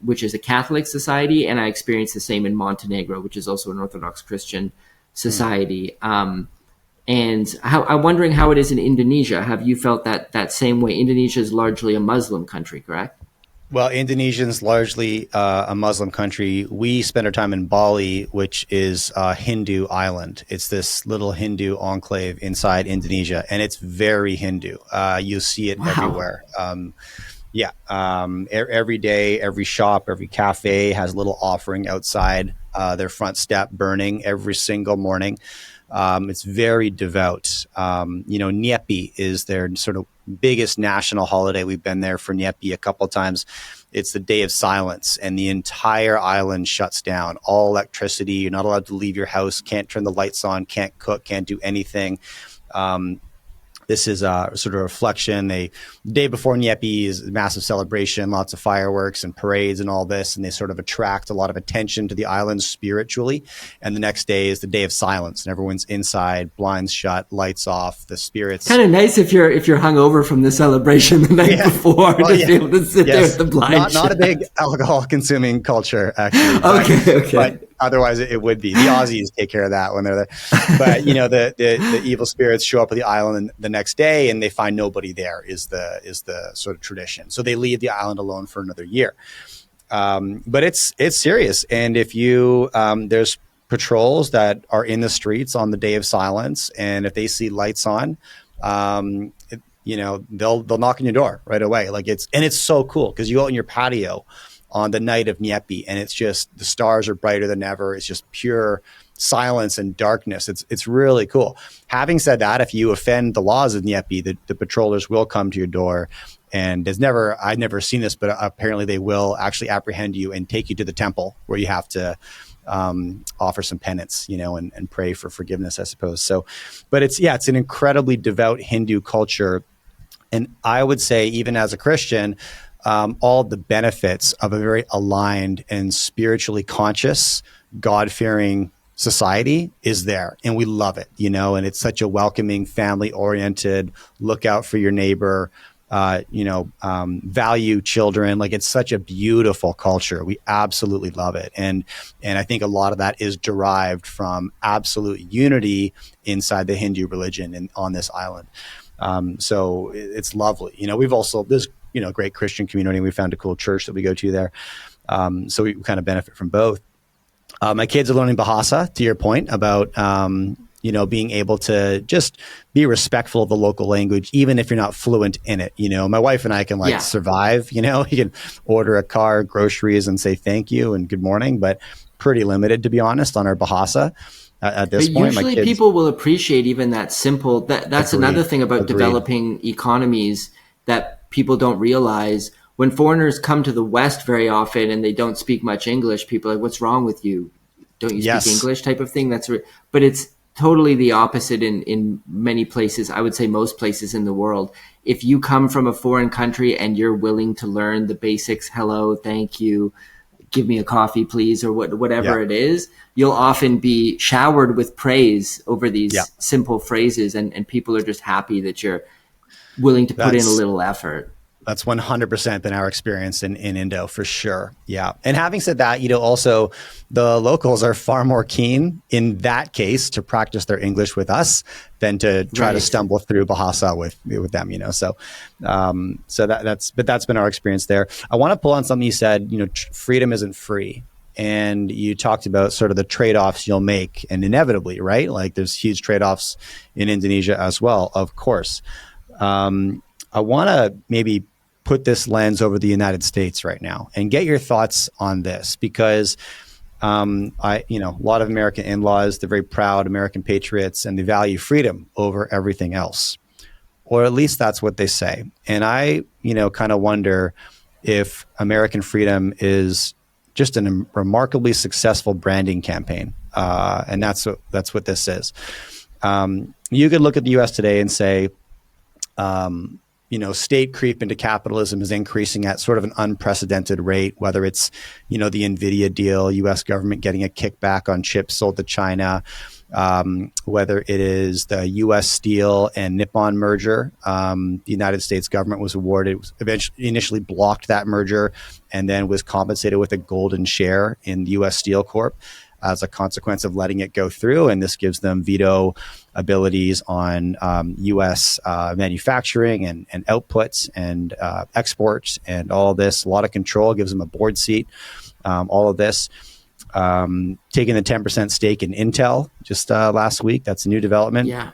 which is a Catholic society, and I experienced the same in Montenegro, which is also an Orthodox Christian society. And I'm wondering how it is in Indonesia. Have you felt that same way? Indonesia is largely a Muslim country, correct? Well, Indonesia's largely a Muslim country. We spend our time in Bali, which is a Hindu island. It's this little Hindu enclave inside Indonesia, and it's very Hindu. You see it everywhere. Every day, every shop, every cafe has a little offering outside their front step burning every single morning. It's very devout. Nyepi is their sort of biggest national holiday. We've been there for Nyepi a couple of times. It's the day of silence, and the entire island shuts down. All electricity. You're not allowed to leave your house. Can't turn the lights on. Can't cook. Can't do anything. This is a sort of reflection. The day before Nyepi is a massive celebration, lots of fireworks and parades and all this, and they sort of attract a lot of attention to the island spiritually. And the next day is the day of silence, and everyone's inside, blinds shut, lights off, the spirits. Kind of nice if you're hungover from the celebration the night before to be able to sit there with the blinds shut. Not a big alcohol-consuming culture, actually. Okay. But otherwise, it would be. The Aussies take care of that when they're there. But the evil spirits show up at the island the next day, and they find nobody there. Is the sort of tradition. So they leave the island alone for another year. But it's serious. And if you there's patrols that are in the streets on the day of silence, and if they see lights on, they'll knock on your door right away. It's so cool because you go out in your patio on the night of Nyepi, and it's just, the stars are brighter than ever. It's just pure silence and darkness. It's really cool. Having said that, if you offend the laws of Nyepi, the patrollers will come to your door, and I've never seen this, but apparently they will actually apprehend you and take you to the temple where you have to offer some penance, and pray for forgiveness, I suppose. So, but it's an incredibly devout Hindu culture. And I would say, even as a Christian, all the benefits of a very aligned and spiritually conscious, God-fearing society is there, and we love it, and it's such a welcoming, family-oriented, look out for your neighbor, value children. Like, it's such a beautiful culture. We absolutely love it. And I think a lot of that is derived from absolute unity inside the Hindu religion and on this island. So it's lovely. We've also, there's, great Christian community. We found a cool church that we go to there. So we kind of benefit from both. My kids are learning Bahasa, to your point about, being able to just be respectful of the local language, even if you're not fluent in it. My wife and I can survive, you can order a car, groceries, and say thank you and good morning, but pretty limited, to be honest, on our Bahasa at this point. Usually people will appreciate even that simple, that's another thing about developing economies that people don't realize. When foreigners come to the West very often and they don't speak much English, people are like, what's wrong with you? Don't you speak English type of thing? But it's totally the opposite in many places. I would say most places in the world. If you come from a foreign country and you're willing to learn the basics, hello, thank you, give me a coffee, please, or whatever it is, you'll often be showered with praise over these simple phrases. And people are just happy that you're willing to put in a little effort. That's 100% been our experience in Indo, for sure. Yeah. And having said that, also the locals are far more keen in that case to practice their English with us than to try to stumble through Bahasa with them, So, that's been our experience there. I want to pull on something you said, freedom isn't free. And you talked about sort of the trade-offs you'll make, and inevitably, right? Like, there's huge trade-offs in Indonesia as well, of course. I want to maybe put this lens over the United States right now and get your thoughts on this, because a lot of American in-laws, they're very proud American patriots, and they value freedom over everything else, or at least that's what they say. And I, kind of wonder if American freedom is just a remarkably successful branding campaign, and that's what this is. You could look at the U.S. today and say, state creep into capitalism is increasing at sort of an unprecedented rate, whether it's, the NVIDIA deal, U.S. government getting a kickback on chips sold to China, whether it is the U.S. Steel and Nippon merger. The United States government was initially blocked that merger, and then was compensated with a golden share in U.S. Steel Corp as a consequence of letting it go through. And this gives them veto abilities on U.S. manufacturing and outputs and exports and all of this. A lot of control, gives them a board seat, all of this. Taking the 10% stake in Intel just last week. That's a new development. Yeah.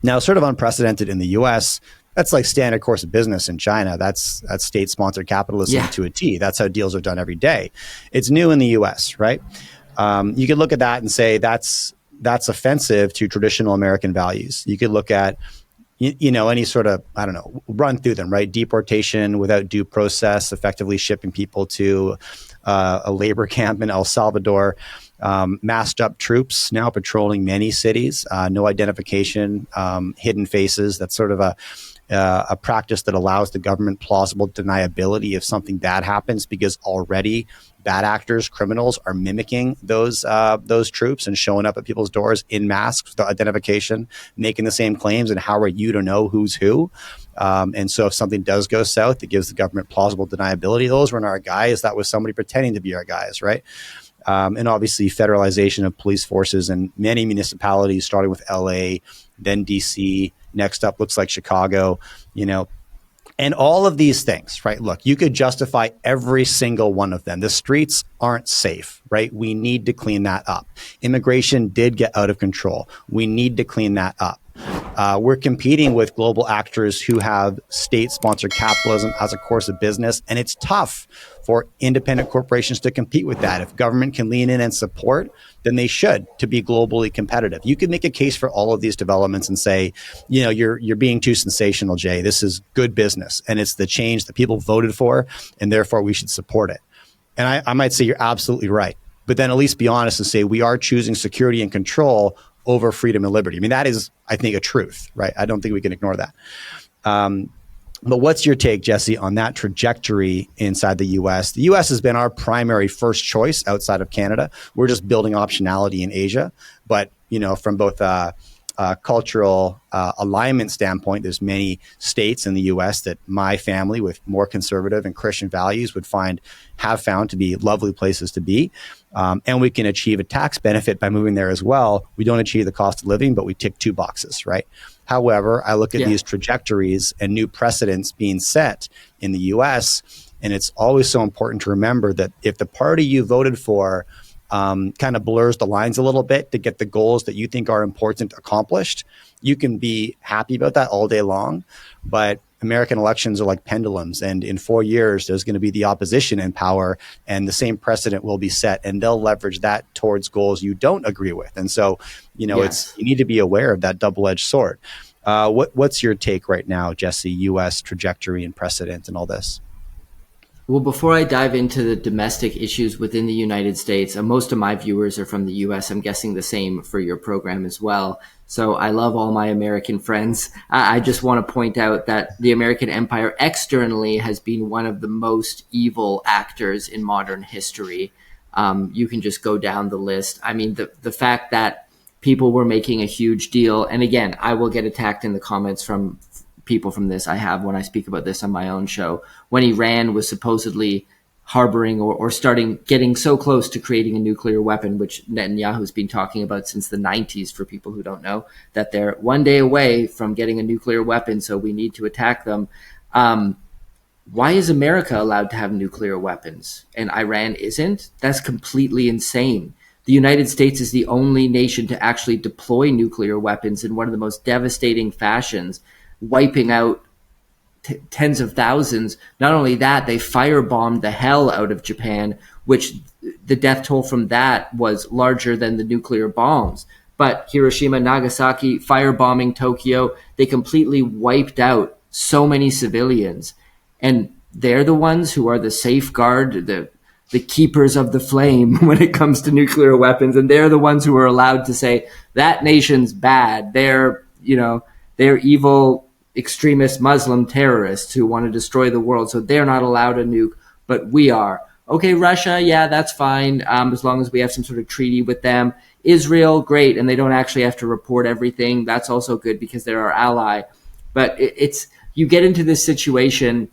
Now, sort of unprecedented in the U.S., that's like standard course of business in China. That's state-sponsored capitalism to a T. That's how deals are done every day. It's new in the U.S., right? You could look at that and say that's offensive to traditional American values. You could look at, any sort of, run through them, right? Deportation without due process, effectively shipping people to a labor camp in El Salvador, masked up troops now patrolling many cities, no identification, hidden faces. That's sort of a practice that allows the government plausible deniability if something bad happens, because already bad actors, criminals, are mimicking those troops and showing up at people's doors in masks without identification, making the same claims. And how are you to know who's who? And so if something does go south, it gives the government plausible deniability. Those weren't our guys. That was somebody pretending to be our guys, right? And obviously federalization of police forces in many municipalities, starting with LA, then DC, next up looks like Chicago, and all of these things, right? Look, you could justify every single one of them. The streets aren't safe, right? We need to clean that up. Immigration did get out of control. We need to clean that up. We're competing with global actors who have state-sponsored capitalism as a course of business, and it's tough for independent corporations to compete with that. If government can lean in and support, then they should, to be globally competitive. You could make a case for all of these developments and say, you're being too sensational, Jay. This is good business, and it's the change that people voted for, and therefore we should support it. And I might say you're absolutely right, but then at least be honest and say we are choosing security and control over freedom and liberty. I mean, that is, I think, a truth, right? I don't think we can ignore that. But what's your take, Jesse, on that trajectory inside the U.S.? The U.S. has been our primary first choice outside of Canada. We're just building optionality in Asia. But, from both cultural alignment standpoint, there's many states in the U.S. that my family, with more conservative and Christian values, have found to be lovely places to be. And we can achieve a tax benefit by moving there as well. We don't achieve the cost of living, but we tick 2 boxes, right? However, I look at these trajectories and new precedents being set in the U.S., and it's always so important to remember that if the party you voted for kind of blurs the lines a little bit to get the goals that you think are important accomplished, you can be happy about that all day long. But American elections are like pendulums, and in 4 years, there's going to be the opposition in power, and the same precedent will be set, and they'll leverage that towards goals you don't agree with. And so, you need to be aware of that double-edged sword. What's your take right now, Jesse? U.S. trajectory and precedent and all this. Well, before I dive into the domestic issues within the United States, most of my viewers are from the US. I'm guessing the same for your program as well. So I love all my American friends. I just want to point out that the American empire externally has been one of the most evil actors in modern history. You can just go down the list. I mean, the fact that people were making a huge deal, and again, I will get attacked in the comments from people from this. I have when I speak about this on my own show, when Iran was supposedly harboring or getting so close to creating a nuclear weapon, which Netanyahu's been talking about since the 90s, for people who don't know, that they're one day away from getting a nuclear weapon, so we need to attack them. Why is America allowed to have nuclear weapons and Iran isn't? That's completely insane. The United States is the only nation to actually deploy nuclear weapons in one of the most devastating fashions, wiping out tens of thousands. Not only that, they firebombed the hell out of Japan, which the death toll from that was larger than the nuclear bombs. But Hiroshima, Nagasaki, firebombing Tokyo, they completely wiped out so many civilians. And they're the ones who are the safeguard, the keepers of the flame when it comes to nuclear weapons. And they're the ones who are allowed to say, that nation's bad. They're evil extremist Muslim terrorists who want to destroy the world, so they're not allowed a nuke, but we are. Okay, Russia, yeah, that's fine, as long as we have some sort of treaty with them. Israel, great, and they don't actually have to report everything. That's also good because they're our ally. But you get into this situation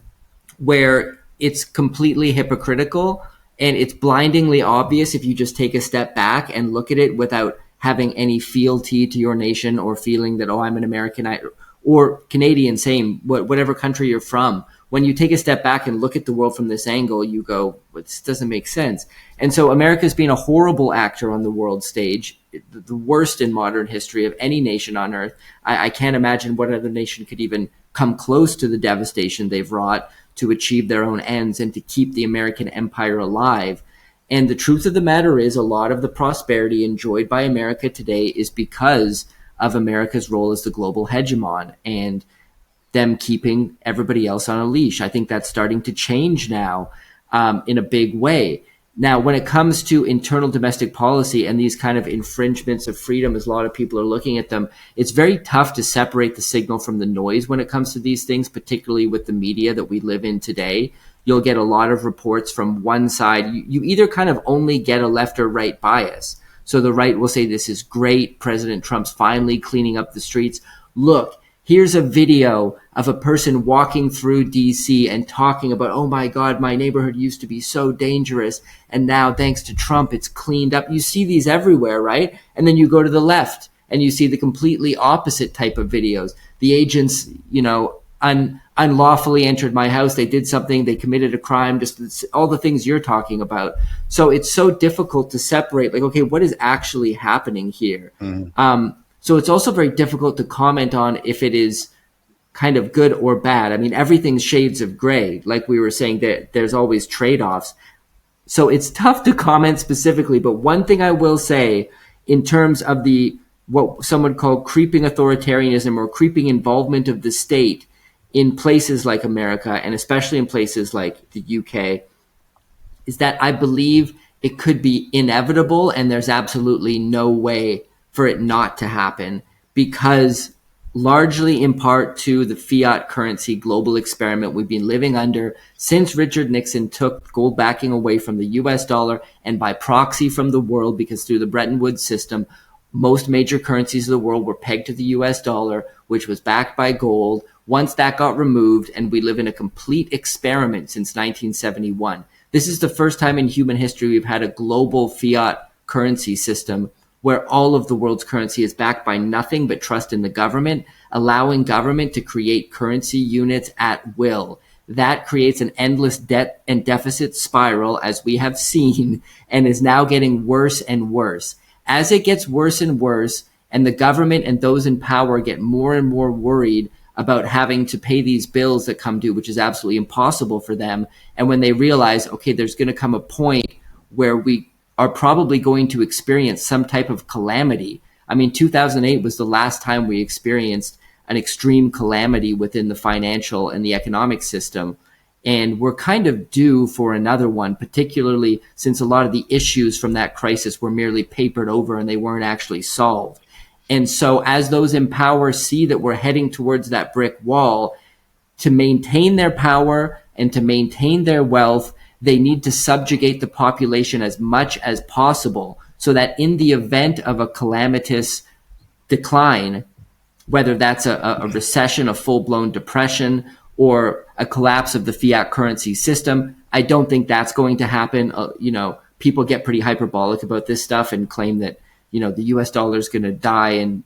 where it's completely hypocritical, and it's blindingly obvious if you just take a step back and look at it without having any fealty to your nation or feeling that, oh, I'm an American or Canadian, same, whatever country you're from. When you take a step back and look at the world from this angle, you go, well, this doesn't make sense. And so America's been a horrible actor on the world stage, the worst in modern history of any nation on earth. I can't imagine what other nation could even come close to the devastation they've wrought to achieve their own ends and to keep the American empire alive. And the truth of the matter is, a lot of the prosperity enjoyed by America today is because of America's role as the global hegemon and them keeping everybody else on a leash. I think that's starting to change now in a big way. Now, when it comes to internal domestic policy and these kind of infringements of freedom, as a lot of people are looking at them, it's very tough to separate the signal from the noise when it comes to these things, particularly with the media that we live in today. You'll get a lot of reports from one side. You either kind of only get a left or right bias. So the right will say, this is great. President Trump's finally cleaning up the streets. Look, here's a video of a person walking through DC and talking about, oh my God, my neighborhood used to be so dangerous. And now thanks to Trump, it's cleaned up. You see these everywhere, right? And then you go to the left and you see the completely opposite type of videos. The agents, unlawfully entered my house. They did something. They committed a crime. Just all the things you're talking about. So it's so difficult to separate. Like, okay, what is actually happening here? So it's also very difficult to comment on if it is kind of good or bad. I mean, everything's shades of gray. Like we were saying, there's always trade-offs. So it's tough to comment specifically. But one thing I will say, in terms of what some would call creeping authoritarianism or creeping involvement of the state in places like America, and especially in places like the UK, is that I believe it could be inevitable, and there's absolutely no way for it not to happen, because largely in part to the fiat currency global experiment we've been living under since Richard Nixon took gold backing away from the US dollar and by proxy from the world, because through the Bretton Woods system, Most major currencies of the world were pegged to the US dollar, which was backed by gold. Once that got removed, and we live in a complete experiment since 1971. This is the first time in human history we've had a global fiat currency system where all of the world's currency is backed by nothing but trust in the government, allowing government to create currency units at will. That creates an endless debt and deficit spiral, as we have seen, and is now getting worse and worse. As it gets worse and worse, and the government and those in power get more and more worried about having to pay these bills that come due, which is absolutely impossible for them. And when they realize, okay, there's going to come a point where we are probably going to experience some type of calamity. I mean, 2008 was the last time we experienced an extreme calamity within the financial and the economic system. And we're kind of due for another one, particularly since a lot of the issues from that crisis were merely papered over and they weren't actually solved. And so as those in power see that we're heading towards that brick wall, to maintain their power and to maintain their wealth, they need to subjugate the population as much as possible so that in the event of a calamitous decline, whether that's a recession, a full-blown depression, or a collapse of the fiat currency system, I don't think that's going to happen. People get pretty hyperbolic about this stuff and claim that, the US dollar is going to die and,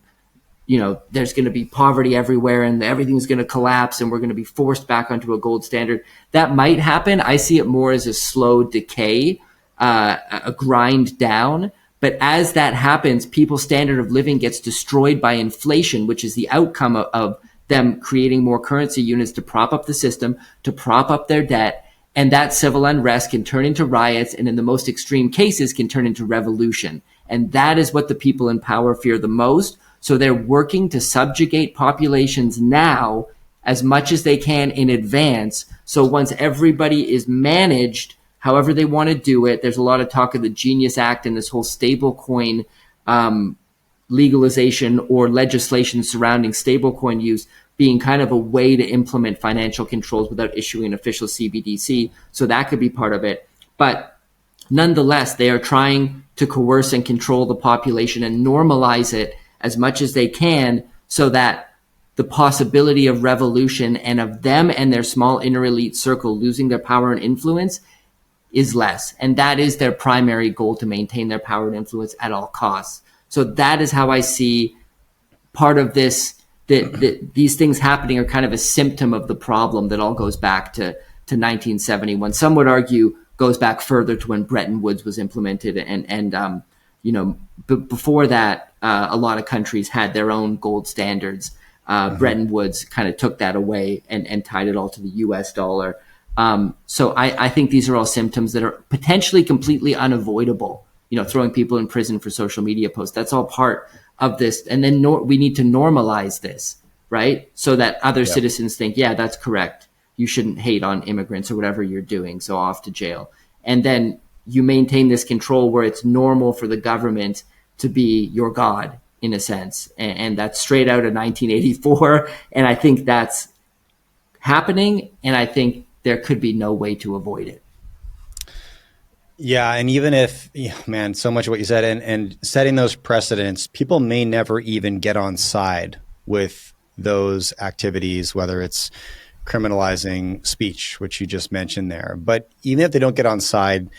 there's going to be poverty everywhere and everything's going to collapse and we're going to be forced back onto a gold standard. That might happen. I see it more as a slow decay, a grind down. But as that happens, people's standard of living gets destroyed by inflation, which is the outcome of them creating more currency units to prop up the system, to prop up their debt. And that civil unrest can turn into riots, and in the most extreme cases can turn into revolution. And that is what the people in power fear the most. So they're working to subjugate populations now as much as they can in advance. So once everybody is managed however they want to do it, there's a lot of talk of the Genius Act and this whole stablecoin legalization or legislation surrounding stablecoin use being kind of a way to implement financial controls without issuing an official CBDC. So that could be part of it. But nonetheless, they are trying to coerce and control the population and normalize it as much as they can so that the possibility of revolution and of them and their small inner elite circle losing their power and influence is less. And that is their primary goal, to maintain their power and influence at all costs. So that is how I see part of this, that these things happening are kind of a symptom of the problem that all goes back to 1971. Some would argue goes back further to when Bretton Woods was implemented. And before that, a lot of countries had their own gold standards. Bretton Woods kind of took that away and tied it all to the US dollar. So I think these are all symptoms that are potentially completely unavoidable. Throwing people in prison for social media posts, that's all part of this. And then we need to normalize this, right? So that other citizens think, yeah, that's correct. You shouldn't hate on immigrants or whatever you're doing. So off to jail. And then you maintain this control where it's normal for the government to be your God in a sense. And that's straight out of 1984. And I think that's happening. And I think there could be no way to avoid it. Yeah. And even if, man, so much of what you said and setting those precedents, people may never even get on side with those activities, whether it's criminalizing speech, which you just mentioned there. But even if they don't get on side,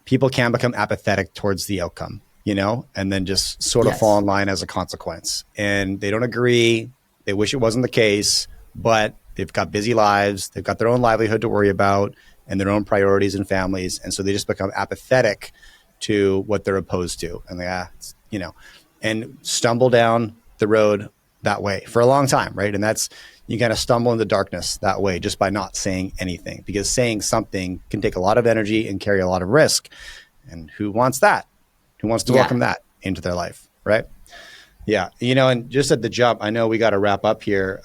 people can become apathetic towards the outcome, and then just sort of fall in line as a consequence. And they don't agree. They wish it wasn't the case, but they've got busy lives. They've got their own livelihood to worry about and their own priorities and families. And so they just become apathetic to what they're opposed to. And and stumble down the road that way for a long time, right? And that's, you kind of stumble in the darkness that way just by not saying anything, because saying something can take a lot of energy and carry a lot of risk. And who wants that? Who wants to welcome that into their life, right? Yeah. And just at the jump, I know we got to wrap up here.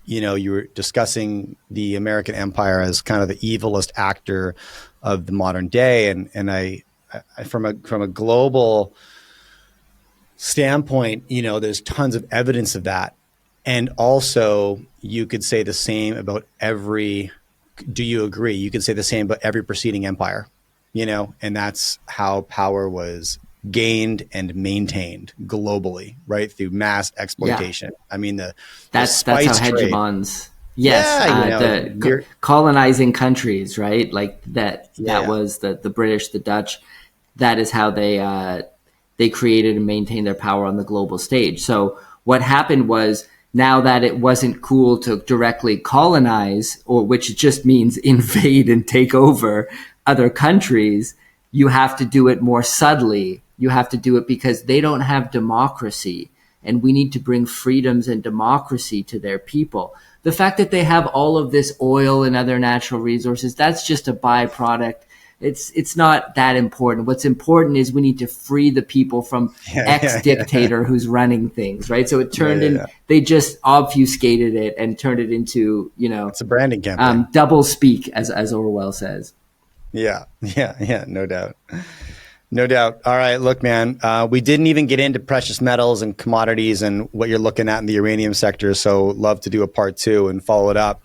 You were discussing the American empire as kind of the evilest actor of the modern day. And I from a global standpoint, there's tons of evidence of that. And also you could say the same about do you agree? You could say the same about every preceding empire, and that's how power was gained and maintained globally, right? Through mass exploitation. I mean, the that's how spice trade. hegemons. Yes, colonizing countries, right? Like that. That was the British, the Dutch. That is how they created and maintained their power on the global stage. So what happened was, now that it wasn't cool to directly colonize, or which just means invade and take over other countries, you have to do it more subtly. You have to do it because they don't have democracy, and we need to bring freedoms and democracy to their people. The fact that they have all of this oil and other natural resources, that's just a byproduct. It's not that important. What's important is we need to free the people from ex-dictator who's running things, right? So it turned they just obfuscated it and turned it into, it's a branding campaign. Double speak, as Orwell says. Yeah, no doubt. No doubt. All right, look, man, we didn't even get into precious metals and commodities and what you're looking at in the uranium sector. So love to do a part 2 and follow it up.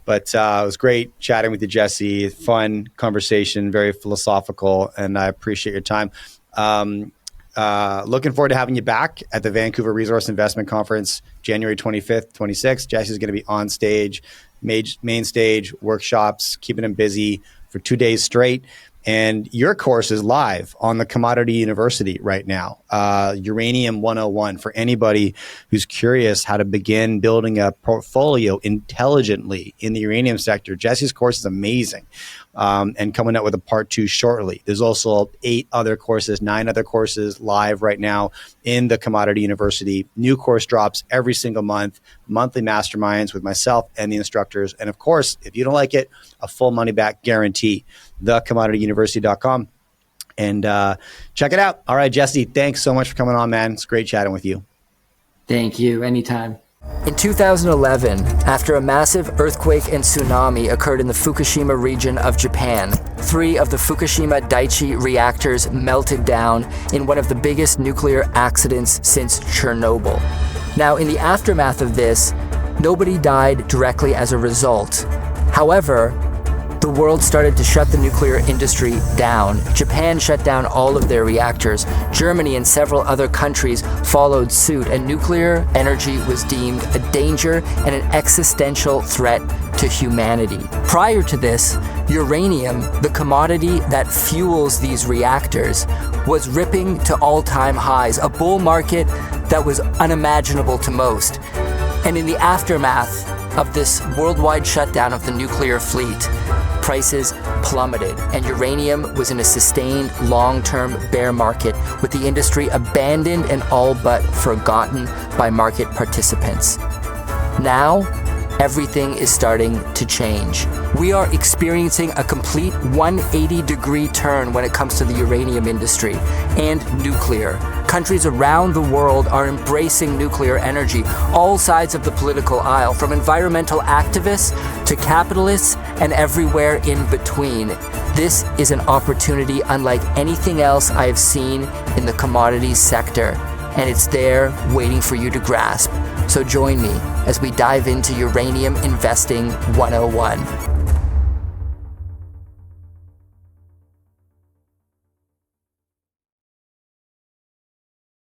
But it was great chatting with you, Jesse. Fun conversation, very philosophical, and I appreciate your time. Looking forward to having you back at the Vancouver Resource Investment Conference, January 25th, 26th. Jesse's going to be on stage, main stage, workshops, keeping him busy for 2 days straight. And your course is live on the Commodity University right now, Uranium 101, for anybody who's curious how to begin building a portfolio intelligently in the uranium sector. Jesse's course is amazing, and coming out with a part 2 shortly. There's also 9 other courses live right now in the Commodity University. New course drops every single month, monthly masterminds with myself and the instructors. And of course, if you don't like it, a full money back guarantee. thecommodityuniversity.com, and check it out. All right, Jesse, thanks so much for coming on, man. It's great chatting with you. Thank you. Anytime. In 2011, after a massive earthquake and tsunami occurred in the Fukushima region of Japan, 3 of the Fukushima Daiichi reactors melted down in one of the biggest nuclear accidents since Chernobyl. Now, in the aftermath of this, nobody died directly as a result. However, the world started to shut the nuclear industry down. Japan shut down all of their reactors. Germany and several other countries followed suit, and nuclear energy was deemed a danger and an existential threat to humanity. Prior to this, uranium, the commodity that fuels these reactors, was ripping to all-time highs, a bull market that was unimaginable to most. And in the aftermath of this worldwide shutdown of the nuclear fleet, prices plummeted, and uranium was in a sustained long-term bear market, with the industry abandoned and all but forgotten by market participants. Now, everything is starting to change. We are experiencing a complete 180-degree turn when it comes to the uranium industry and nuclear. Countries around the world are embracing nuclear energy, all sides of the political aisle, from environmental activists to capitalists and everywhere in between. This is an opportunity unlike anything else I have seen in the commodities sector, and it's there waiting for you to grasp. So join me as we dive into Uranium Investing 101.